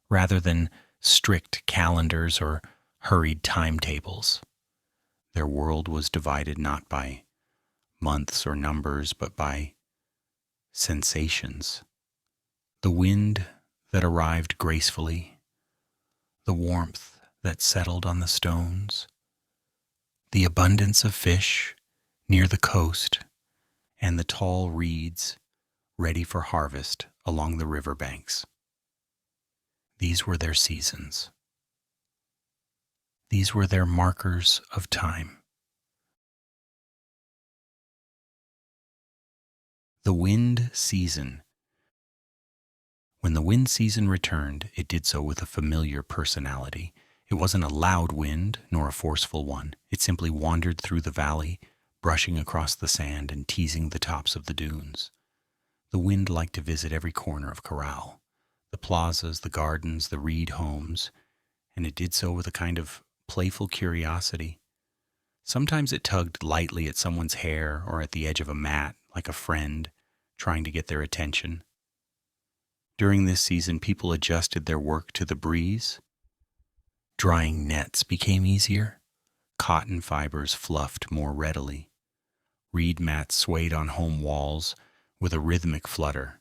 rather than strict calendars or hurried timetables. Their world was divided not by months or numbers, but by sensations. The wind that arrived gracefully, the warmth that settled on the stones, the abundance of fish near the coast, and the tall reeds ready for harvest along the river banks. These were their seasons. These were their markers of time. The wind season. When the wind season returned, it did so with a familiar personality. It wasn't a loud wind, nor a forceful one. It simply wandered through the valley, brushing across the sand and teasing the tops of the dunes. The wind liked to visit every corner of Caral, the plazas, the gardens, the reed homes, and it did so with a kind of playful curiosity. Sometimes it tugged lightly at someone's hair or at the edge of a mat, like a friend trying to get their attention. During this season, people adjusted their work to the breeze. Drying nets became easier. Cotton fibers fluffed more readily. Reed mats swayed on home walls with a rhythmic flutter.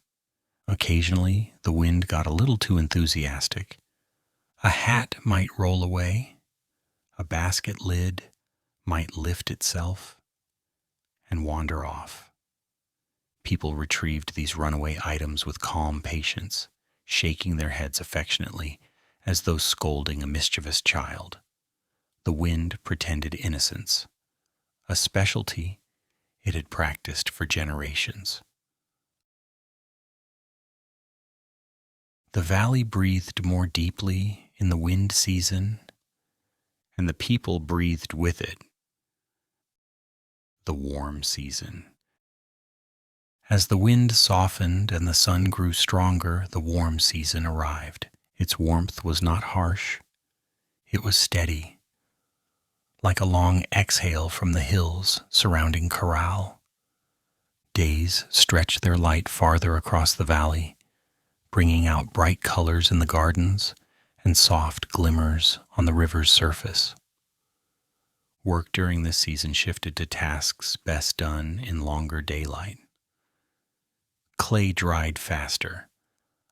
Occasionally, the wind got a little too enthusiastic. A hat might roll away. A basket lid might lift itself and wander off. People retrieved these runaway items with calm patience, shaking their heads affectionately as though scolding a mischievous child. The wind pretended innocence, a specialty it had practiced for generations. The valley breathed more deeply in the wind season, and the people breathed with it, the warm season. As the wind softened and the sun grew stronger, the warm season arrived. Its warmth was not harsh. It was steady, like a long exhale from the hills surrounding Caral. Days stretched their light farther across the valley, bringing out bright colors in the gardens and soft glimmers on the river's surface. Work during this season shifted to tasks best done in longer daylight. Clay dried faster,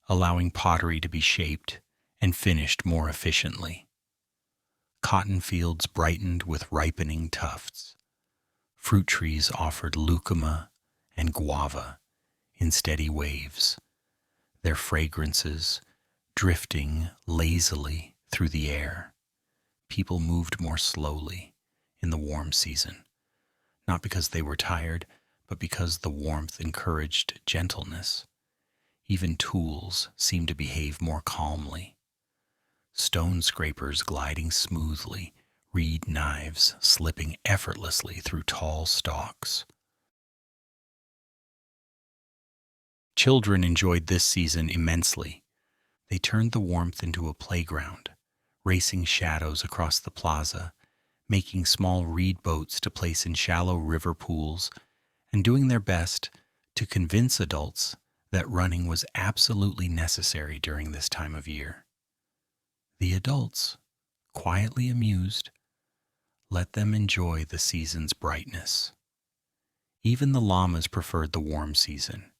allowing pottery to be shaped and finished more efficiently. Cotton fields brightened with ripening tufts. Fruit trees offered lucuma and guava in steady waves, their fragrances drifting lazily through the air. People moved more slowly in the warm season, not because they were tired, but because the warmth encouraged gentleness. Even tools seemed to behave more calmly. Stone scrapers gliding smoothly, reed knives slipping effortlessly through tall stalks. Children enjoyed this season immensely. They turned the warmth into a playground, racing shadows across the plaza, making small reed boats to place in shallow river pools, and doing their best to convince adults that running was absolutely necessary during this time of year. The adults, quietly amused, let them enjoy the season's brightness. Even the llamas preferred the warm season.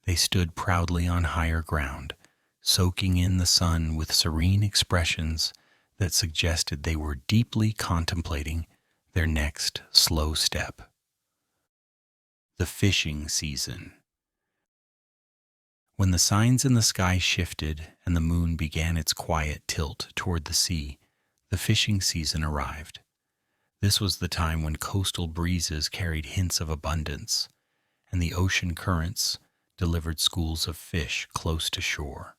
They stood proudly on higher ground, soaking in the sun with serene expressions that suggested they were deeply contemplating their next slow step. The fishing season. When the signs in the sky shifted and the moon began its quiet tilt toward the sea, the fishing season arrived. This was the time when coastal breezes carried hints of abundance, and the ocean currents delivered schools of fish close to shore.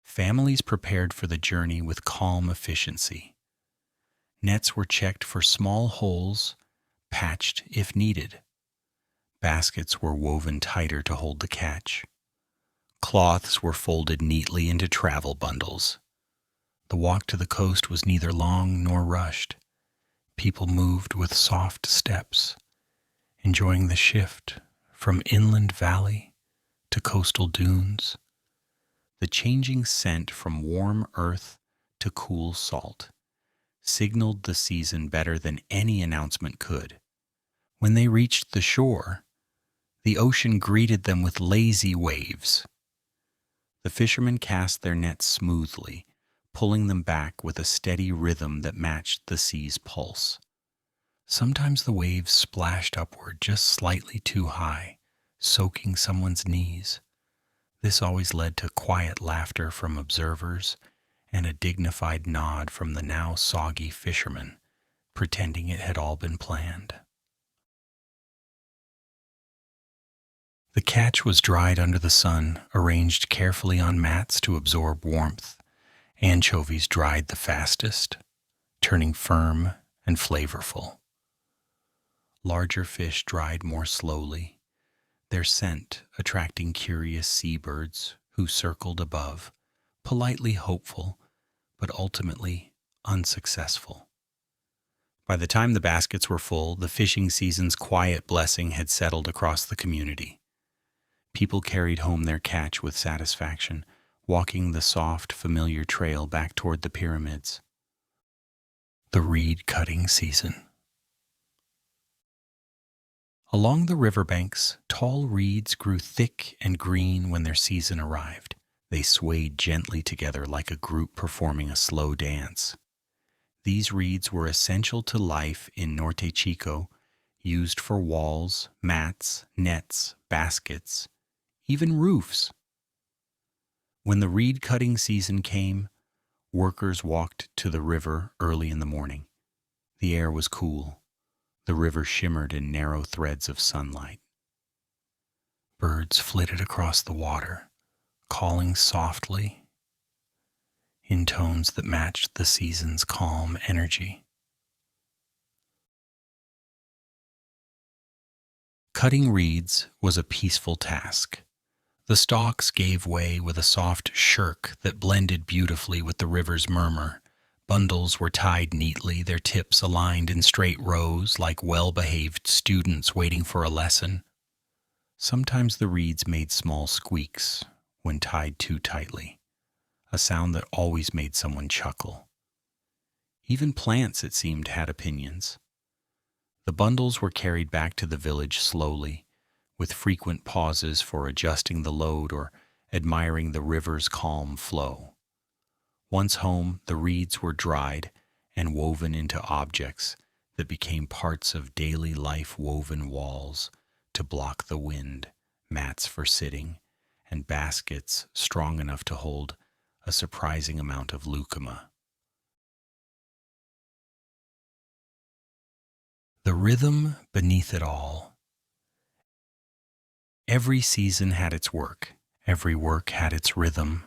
Families prepared for the journey with calm efficiency. Nets were checked for small holes, patched if needed. Baskets were woven tighter to hold the catch. Cloths were folded neatly into travel bundles. The walk to the coast was neither long nor rushed. People moved with soft steps, enjoying the shift from inland valley to coastal dunes. The changing scent from warm earth to cool salt signaled the season better than any announcement could. When they reached the shore, the ocean greeted them with lazy waves. The fishermen cast their nets smoothly, pulling them back with a steady rhythm that matched the sea's pulse. Sometimes the waves splashed upward just slightly too high, soaking someone's knees. This always led to quiet laughter from observers and a dignified nod from the now soggy fishermen, pretending it had all been planned. The catch was dried under the sun, arranged carefully on mats to absorb warmth. Anchovies dried the fastest, turning firm and flavorful. Larger fish dried more slowly, their scent attracting curious seabirds who circled above, politely hopeful, but ultimately unsuccessful. By the time the baskets were full, the fishing season's quiet blessing had settled across the community. People carried home their catch with satisfaction, walking the soft, familiar trail back toward the pyramids. The reed cutting season. Along the riverbanks, tall reeds grew thick and green when their season arrived. They swayed gently together like a group performing a slow dance. These reeds were essential to life in Norte Chico, used for walls, mats, nets, baskets, even roofs. When the reed cutting season came, workers walked to the river early in the morning. The air was cool. The river shimmered in narrow threads of sunlight. Birds flitted across the water, calling softly in tones that matched the season's calm energy. Cutting reeds was a peaceful task. The stalks gave way with a soft shirk that blended beautifully with the river's murmur. Bundles were tied neatly, their tips aligned in straight rows like well-behaved students waiting for a lesson. Sometimes the reeds made small squeaks when tied too tightly, a sound that always made someone chuckle. Even plants, it seemed, had opinions. The bundles were carried back to the village slowly, with frequent pauses for adjusting the load or admiring the river's calm flow. Once home, the reeds were dried and woven into objects that became parts of daily life, woven walls to block the wind, mats for sitting, and baskets strong enough to hold a surprising amount of lucuma. The rhythm beneath it all. Every season had its work, every work had its rhythm,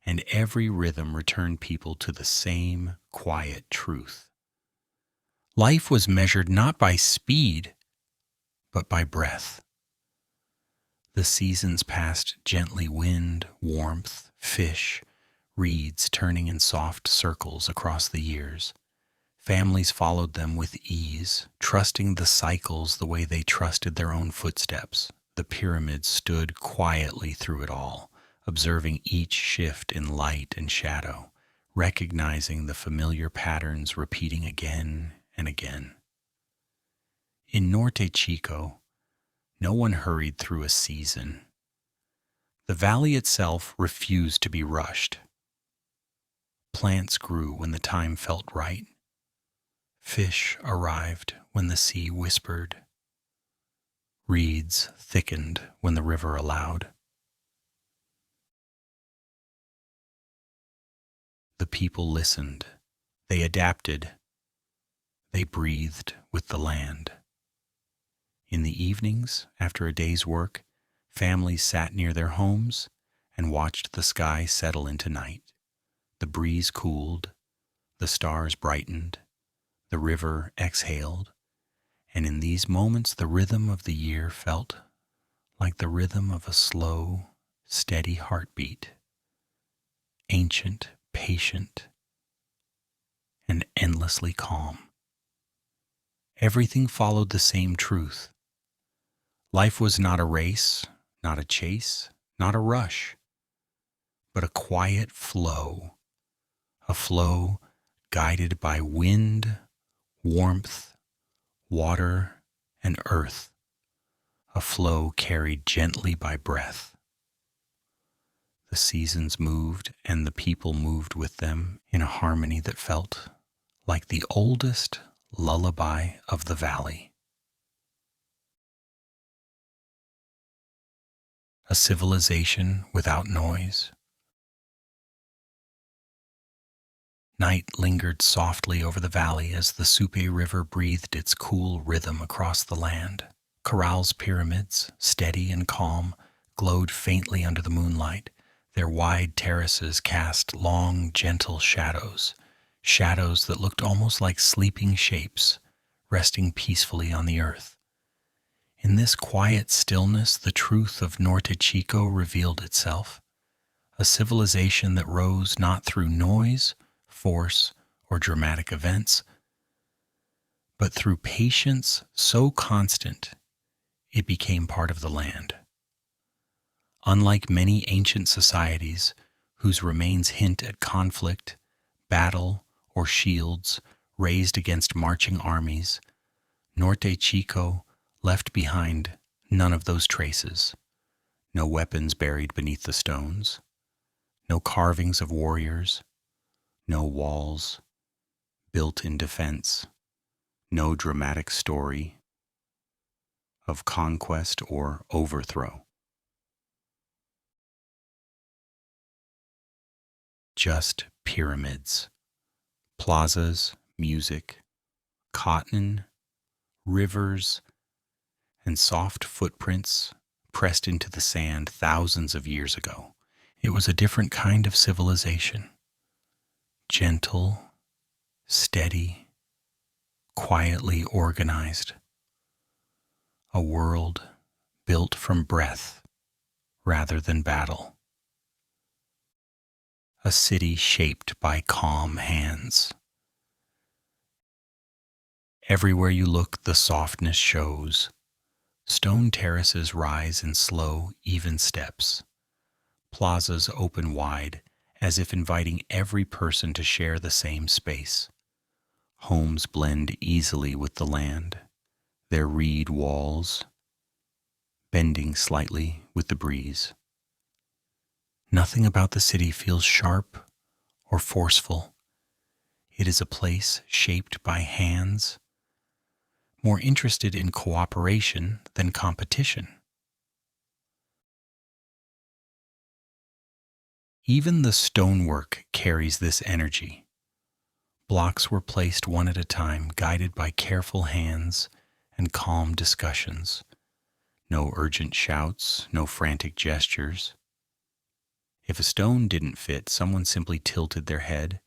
and every rhythm returned people to the same quiet truth. Life was measured not by speed, but by breath. The seasons passed gently, wind, warmth, fish, reeds turning in soft circles across the years. Families followed them with ease, trusting the cycles the way they trusted their own footsteps. The pyramids stood quietly through it all, observing each shift in light and shadow, recognizing the familiar patterns repeating again and again. In Norte Chico, no one hurried through a season. The valley itself refused to be rushed. Plants grew when the time felt right. Fish arrived when the sea whispered. Reeds thickened when the river allowed. The people listened. They adapted. They breathed with the land. In the evenings, after a day's work, families sat near their homes and watched the sky settle into night. The breeze cooled, the stars brightened, the river exhaled, and in these moments the rhythm of the year felt like the rhythm of a slow, steady heartbeat, ancient, patient, and endlessly calm. Everything followed the same truth. Life was not a race, not a chase, not a rush, but a quiet flow, a flow guided by wind, warmth, water, and earth, a flow carried gently by breath. The seasons moved and the people moved with them in a harmony that felt like the oldest lullaby of the valley. A civilization without noise. Night lingered softly over the valley as the Supe River breathed its cool rhythm across the land. Caral's pyramids, steady and calm, glowed faintly under the moonlight. Their wide terraces cast long, gentle shadows, shadows that looked almost like sleeping shapes, resting peacefully on the earth. In this quiet stillness, the truth of Norte Chico revealed itself, a civilization that rose not through noise, force, or dramatic events, but through patience so constant it became part of the land. Unlike many ancient societies whose remains hint at conflict, battle, or shields raised against marching armies, Norte Chico left behind none of those traces. No weapons buried beneath the stones, no carvings of warriors, no walls built in defense, no dramatic story of conquest or overthrow. Just pyramids, plazas, music, cotton, rivers, and soft footprints pressed into the sand thousands of years ago. It was a different kind of civilization. Gentle, steady, quietly organized. A world built from breath rather than battle. A city shaped by calm hands. Everywhere you look, the softness shows. Stone terraces rise in slow, even steps. Plazas open wide, as if inviting every person to share the same space. Homes blend easily with the land, their reed walls bending slightly with the breeze. Nothing about the city feels sharp or forceful. It is a place shaped by hands, more interested in cooperation than competition. Even the stonework carries this energy. Blocks were placed one at a time, guided by careful hands and calm discussions. No urgent shouts, no frantic gestures. If a stone didn't fit, someone simply tilted their head,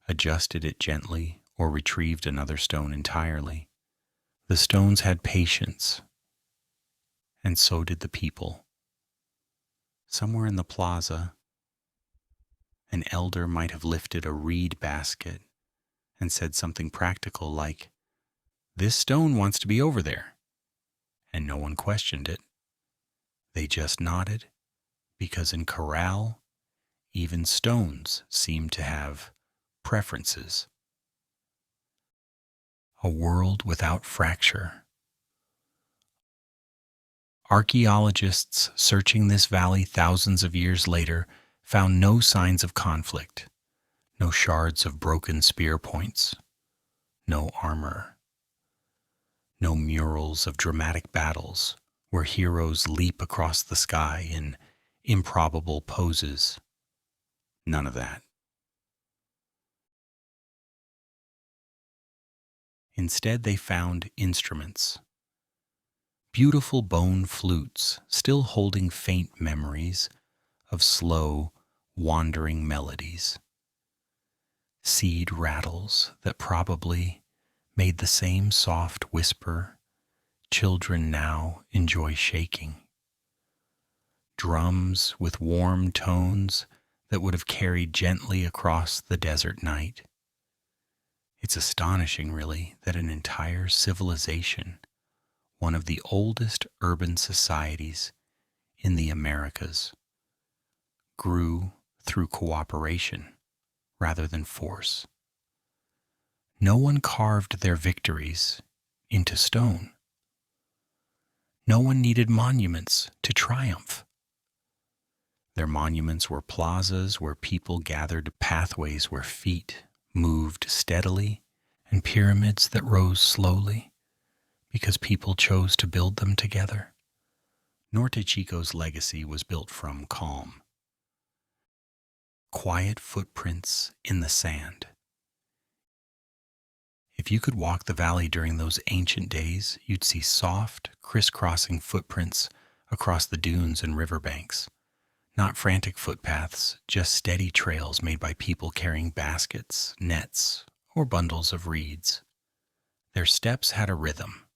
adjusted it gently, or retrieved another stone entirely. The stones had patience, and so did the people. Somewhere in the plaza, an elder might have lifted a reed basket and said something practical like, "This stone wants to be over there," and no one questioned it. They just nodded, because in Caral, even stones seem to have preferences. A world without fracture. Archaeologists searching this valley thousands of years later found no signs of conflict, no shards of broken spear points, no armor, no murals of dramatic battles where heroes leap across the sky in improbable poses. None of that. Instead, they found instruments, beautiful bone flutes still holding faint memories of slow, wandering melodies, seed rattles that probably made the same soft whisper children now enjoy shaking, drums with warm tones that would have carried gently across the desert night. It's astonishing, really, that an entire civilization, one of the oldest urban societies in the Americas, grew through cooperation rather than force. No one carved their victories into stone. No one needed monuments to triumph. Their monuments were plazas where people gathered, pathways where feet moved steadily, and pyramids that rose slowly because people chose to build them together. Norte Chico's legacy was built from calm, quiet footprints in the sand. If you could walk the valley during those ancient days, you'd see soft, crisscrossing footprints across the dunes and riverbanks. Not frantic footpaths, just steady trails made by people carrying baskets, nets, or bundles of reeds. Their steps had a rhythm,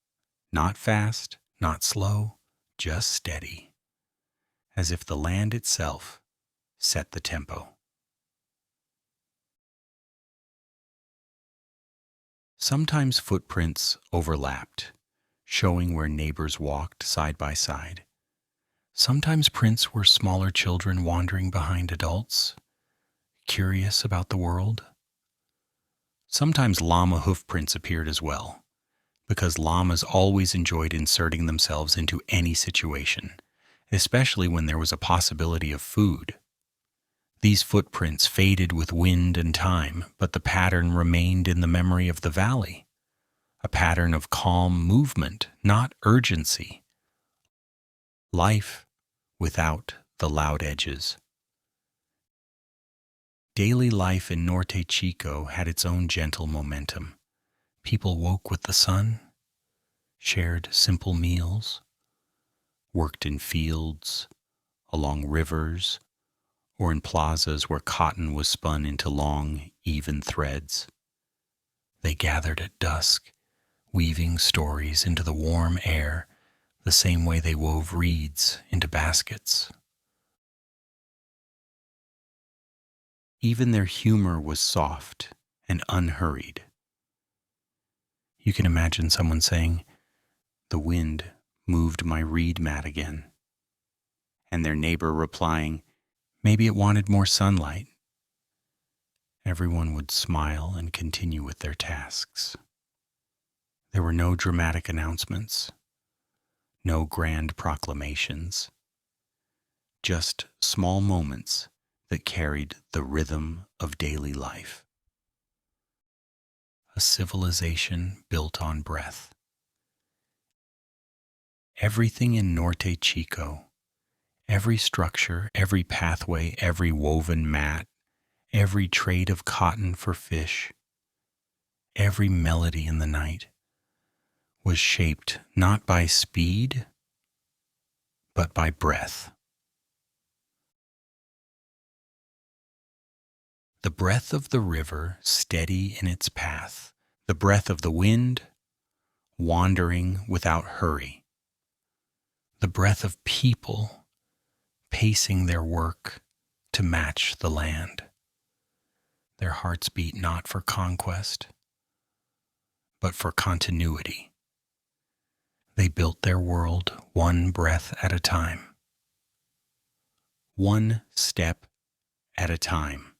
not fast, not slow, just steady, as if the land itself set the tempo. Sometimes footprints overlapped, showing where neighbors walked side by side. Sometimes prints were smaller children wandering behind adults, curious about the world. Sometimes llama hoofprints appeared as well, because llamas always enjoyed inserting themselves into any situation, especially when there was a possibility of food. These footprints faded with wind and time, but the pattern remained in the memory of the valley, a pattern of calm movement, not urgency. Life without the loud edges. Daily life in Norte Chico had its own gentle momentum. People woke with the sun, shared simple meals, worked in fields, along rivers, or in plazas where cotton was spun into long, even threads. They gathered at dusk, weaving stories into the warm air the same way they wove reeds into baskets. Even their humor was soft and unhurried. You can imagine someone saying, "The wind moved my reed mat again," and their neighbor replying, "Maybe it wanted more sunlight." Everyone would smile and continue with their tasks. There were no dramatic announcements, no grand proclamations, just small moments that carried the rhythm of daily life. A civilization built on breath. Everything in Norte Chico, every structure, every pathway, every woven mat, every trade of cotton for fish, every melody in the night, was shaped not by speed, but by breath. The breath of the river, steady in its path, the breath of the wind, wandering without hurry, the breath of people, pacing their work to match the land. Their hearts beat not for conquest, but for continuity. They built their world one breath at a time, one step at a time,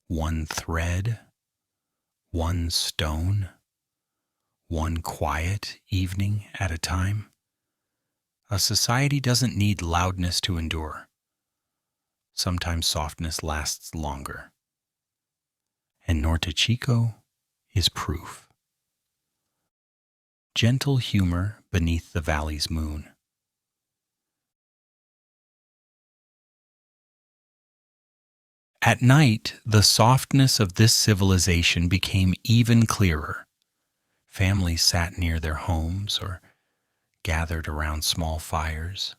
one thread, one stone, one quiet evening at a time. A society doesn't need loudness to endure. Sometimes softness lasts longer. And Norte Chico is proof. Gentle humor beneath the valley's moon. At night, the softness of this civilization became even clearer. Families sat near their homes or gathered around small fires.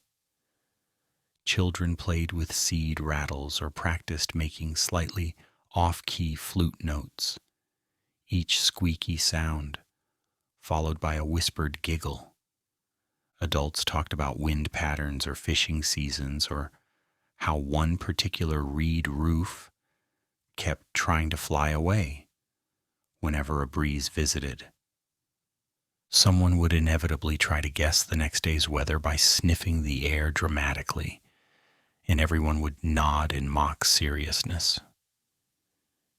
Children played with seed rattles or practiced making slightly off-key flute notes, each squeaky sound followed by a whispered giggle. Adults talked about wind patterns or fishing seasons or how one particular reed roof kept trying to fly away whenever a breeze visited. Someone would inevitably try to guess the next day's weather by sniffing the air dramatically, and everyone would nod in mock seriousness.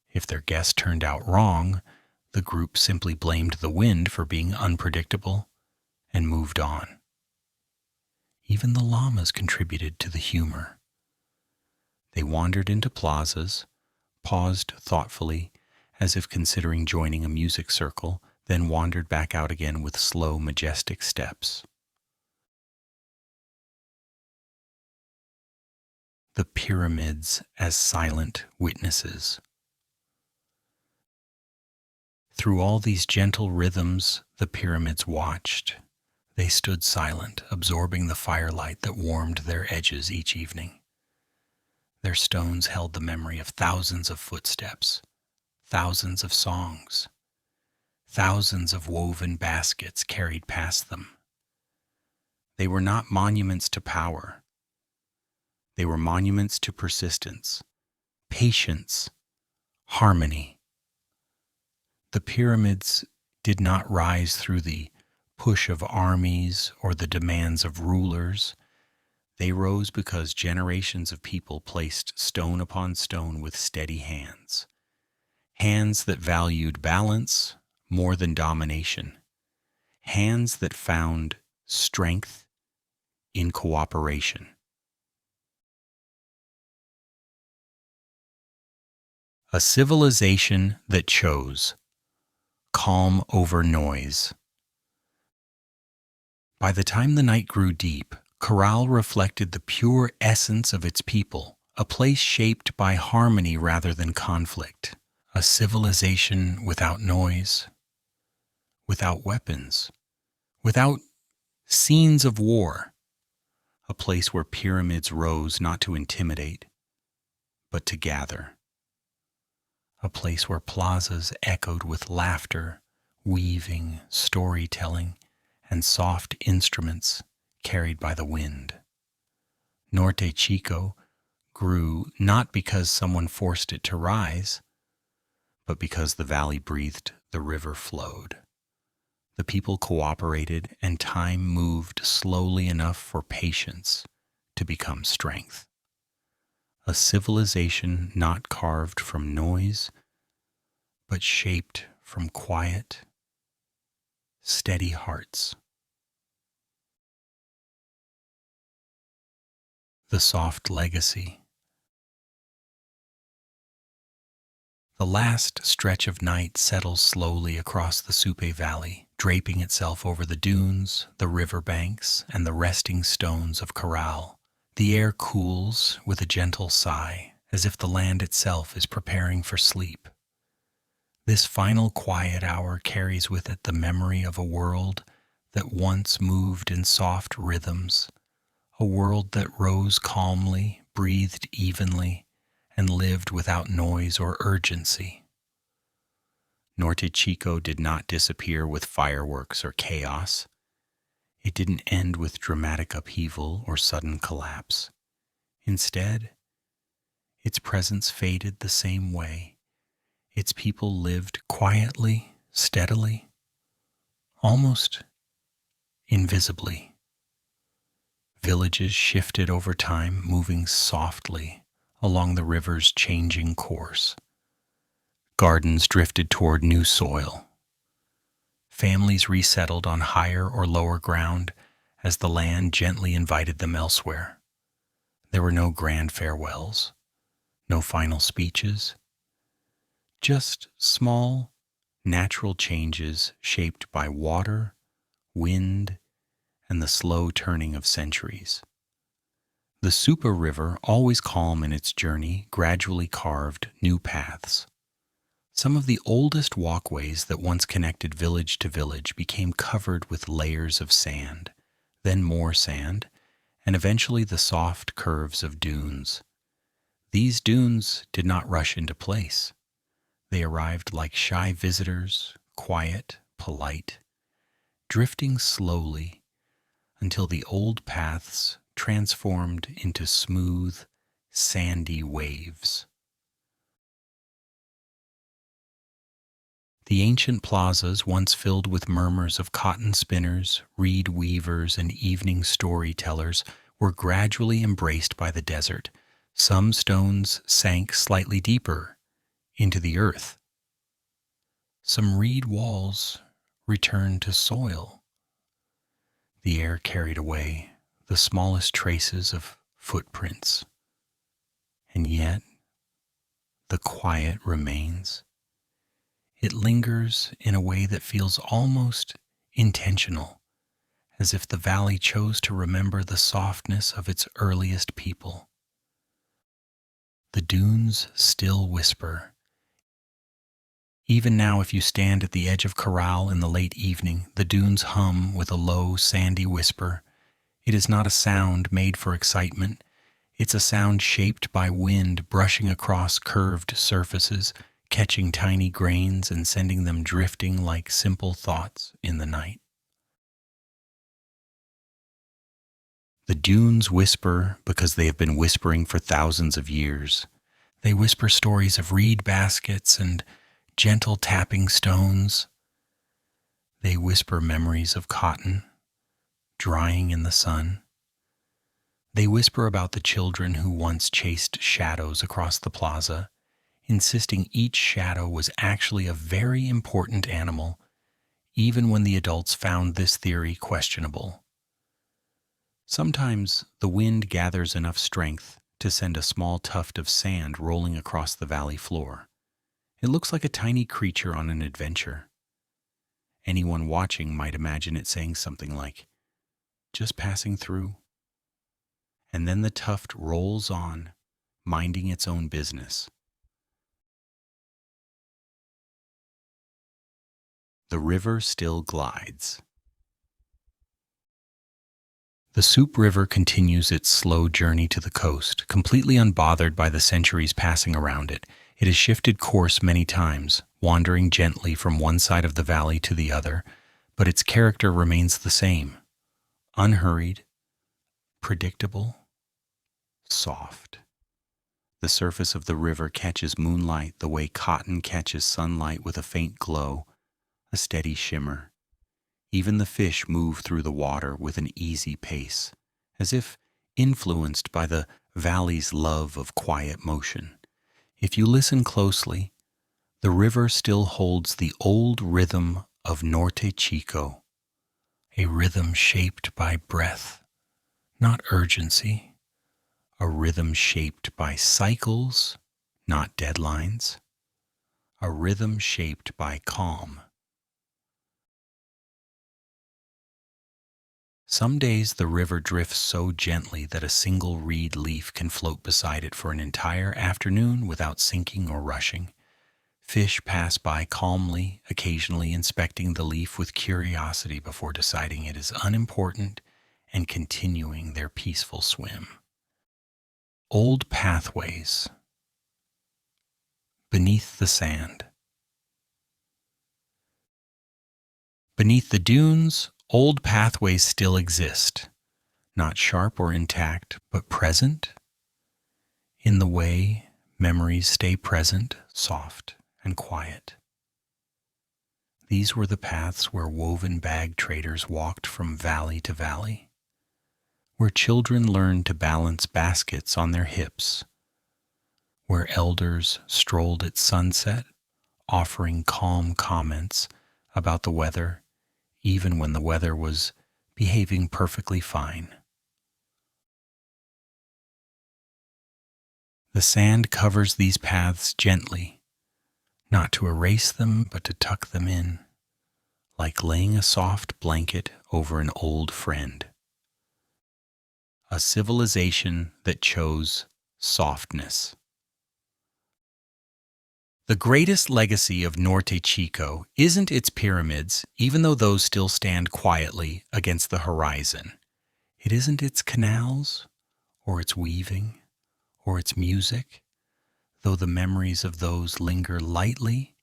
If their guess turned out wrong, the group simply blamed the wind for being unpredictable and moved on. Even the llamas contributed to the humor. They wandered into plazas, paused thoughtfully as if considering joining a music circle, then wandered back out again with slow, majestic steps. The pyramids as silent witnesses. Through all these gentle rhythms, the pyramids watched. They stood silent, absorbing the firelight that warmed their edges each evening. Their stones held the memory of thousands of footsteps, thousands of songs, thousands of woven baskets carried past them. They were not monuments to power. They were monuments to persistence, patience, harmony. The pyramids did not rise through the push of armies or the demands of rulers. They rose because generations of people placed stone upon stone with steady hands, hands that valued balance more than domination, hands that found strength in cooperation. A civilization that chose calm over noise. By the time the night grew deep, Caral reflected the pure essence of its people, a place shaped by harmony rather than conflict, a civilization without noise, without weapons, without scenes of war, a place where pyramids rose not to intimidate, but to gather, a place where plazas echoed with laughter, weaving, storytelling, and soft instruments carried by the wind. Norte Chico grew not because someone forced it to rise, but because the valley breathed, the river flowed. The people cooperated, and time moved slowly enough for patience to become strength. A civilization not carved from noise, but shaped from quiet, steady hearts. The soft legacy. The last stretch of night settles slowly across the Supe Valley, draping itself over the dunes, the river banks, and the resting stones of Caral. The air cools with a gentle sigh, as if the land itself is preparing for sleep. This final quiet hour carries with it the memory of a world that once moved in soft rhythms, a world that rose calmly, breathed evenly, and lived without noise or urgency. Norte Chico did not disappear with fireworks or chaos. It didn't end with dramatic upheaval or sudden collapse. Instead, its presence faded the same way. Its people lived quietly, steadily, almost invisibly. Villages shifted over time, moving softly along the river's changing course. Gardens drifted toward new soil. Families resettled on higher or lower ground as the land gently invited them elsewhere. There were no grand farewells, no final speeches, just small, natural changes shaped by water, wind, and the slow turning of centuries. The Supe River, always calm in its journey, gradually carved new paths. Some of the oldest walkways that once connected village to village became covered with layers of sand, then more sand, and eventually the soft curves of dunes. These dunes did not rush into place. They arrived like shy visitors, quiet, polite, drifting slowly until the old paths transformed into smooth, sandy waves. The ancient plazas, once filled with murmurs of cotton spinners, reed weavers, and evening storytellers, were gradually embraced by the desert. Some stones sank slightly deeper into the earth. Some reed walls returned to soil. The air carried away the smallest traces of footprints. And yet, the quiet remains. It lingers in a way that feels almost intentional, as if the valley chose to remember the softness of its earliest people. The dunes still whisper. Even now, if you stand at the edge of Caral in the late evening, the dunes hum with a low, sandy whisper. It is not a sound made for excitement. It's a sound shaped by wind brushing across curved surfaces, catching tiny grains and sending them drifting like simple thoughts in the night. The dunes whisper because they have been whispering for thousands of years. They whisper stories of reed baskets and Gentle tapping stones, they whisper memories of cotton drying in the sun. They whisper about the children who once chased shadows across the plaza, insisting each shadow was actually a very important animal, even when the adults found this theory questionable. Sometimes the wind gathers enough strength to send a small tuft of sand rolling across the valley floor. It looks like a tiny creature on an adventure. Anyone watching might imagine it saying something like, "Just passing through." And then the tuft rolls on, minding its own business. The river still glides. The Supe River continues its slow journey to the coast, completely unbothered by the centuries passing around it. It has shifted course many times, wandering gently from one side of the valley to the other, but its character remains the same: unhurried, predictable, soft. The surface of the river catches moonlight the way cotton catches sunlight, with a faint glow, a steady shimmer. Even the fish move through the water with an easy pace, as if influenced by the valley's love of quiet motion. If you listen closely, the river still holds the old rhythm of Norte Chico, a rhythm shaped by breath, not urgency, a rhythm shaped by cycles, not deadlines, a rhythm shaped by calm. Some days the river drifts so gently that a single reed leaf can float beside it for an entire afternoon without sinking or rushing. Fish pass by calmly, occasionally inspecting the leaf with curiosity before deciding it is unimportant and continuing their peaceful swim. Old pathways beneath the sand. Beneath the dunes, old pathways still exist, not sharp or intact, but present. In the way, memories stay present, soft and quiet. These were the paths where woven bag traders walked from valley to valley, where children learned to balance baskets on their hips, where elders strolled at sunset, offering calm comments about the weather, even when the weather was behaving perfectly fine. The sand covers these paths gently, not to erase them, but to tuck them in, like laying a soft blanket over an old friend. A civilization that chose softness. The greatest legacy of Norte Chico isn't its pyramids, even though those still stand quietly against the horizon. It isn't its canals, or its weaving, or its music, though the memories of those linger lightly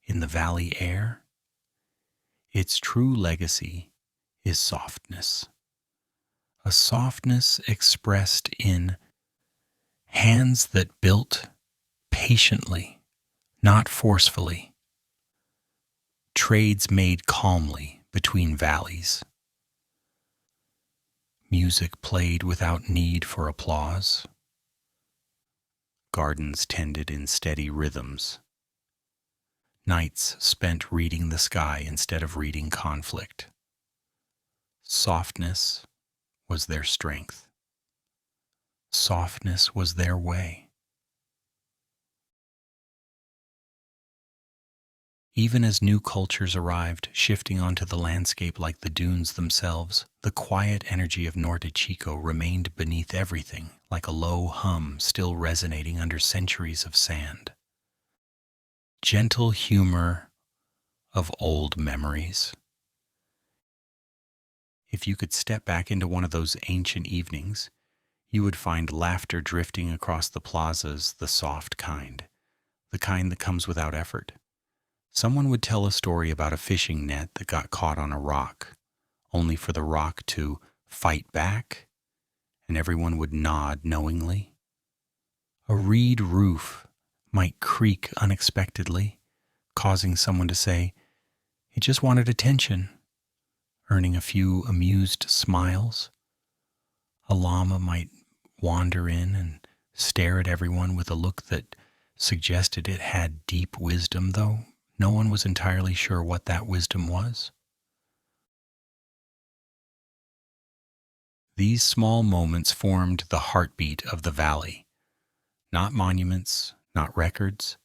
in the valley air. Its true legacy is softness. A softness expressed in hands that built patiently, not forcefully. Trades made calmly between valleys. Music played without need for applause. Gardens tended in steady rhythms. Nights spent reading the sky instead of reading conflict. Softness was their strength. Softness was their way. Even as new cultures arrived, shifting onto the landscape like the dunes themselves, the quiet energy of Norte Chico remained beneath everything, like a low hum still resonating under centuries of sand. Gentle humor of old memories. If you could step back into one of those ancient evenings, you would find laughter drifting across the plazas, the soft kind, the kind that comes without effort. Someone would tell a story about a fishing net that got caught on a rock, only for the rock to fight back, and everyone would nod knowingly. A reed roof might creak unexpectedly, causing someone to say, he just wanted attention, earning a few amused smiles. A llama might wander in and stare at everyone with a look that suggested it had deep wisdom, though no one was entirely sure what that wisdom was. These small moments formed the heartbeat of the valley. Not monuments, not records,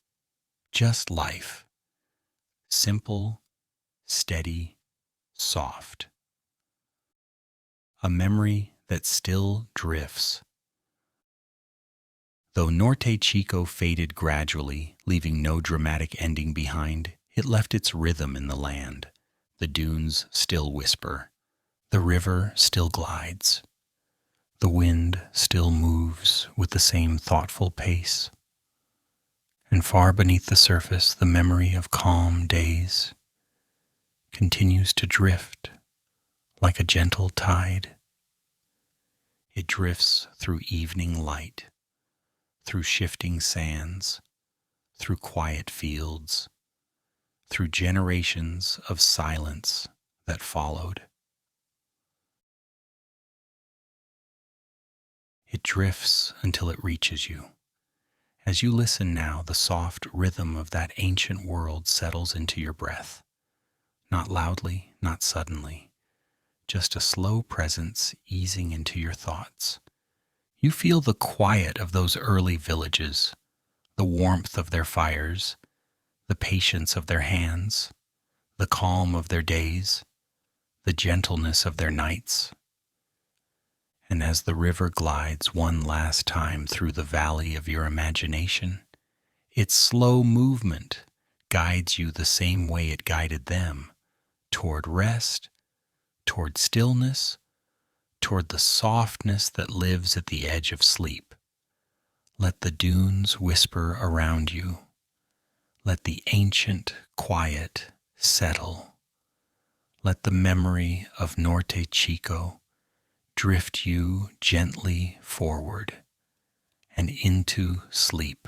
just life. Simple, steady, soft. A memory that still drifts. Though Norte Chico faded gradually, leaving no dramatic ending behind, it left its rhythm in the land. The dunes still whisper. The river still glides. The wind still moves with the same thoughtful pace. And far beneath the surface, the memory of calm days continues to drift like a gentle tide. It drifts through evening light, through shifting sands, through quiet fields, through generations of silence that followed. It drifts until it reaches you. As you listen now, the soft rhythm of that ancient world settles into your breath. Not loudly, not suddenly, just a slow presence easing into your thoughts. You feel the quiet of those early villages, the warmth of their fires, the patience of their hands, the calm of their days, the gentleness of their nights. And as the river glides one last time through the valley of your imagination, its slow movement guides you the same way it guided them, toward rest, toward stillness, toward the softness that lives at the edge of sleep. Let the dunes whisper around you. Let the ancient quiet settle. Let the memory of Norte Chico drift you gently forward and into sleep.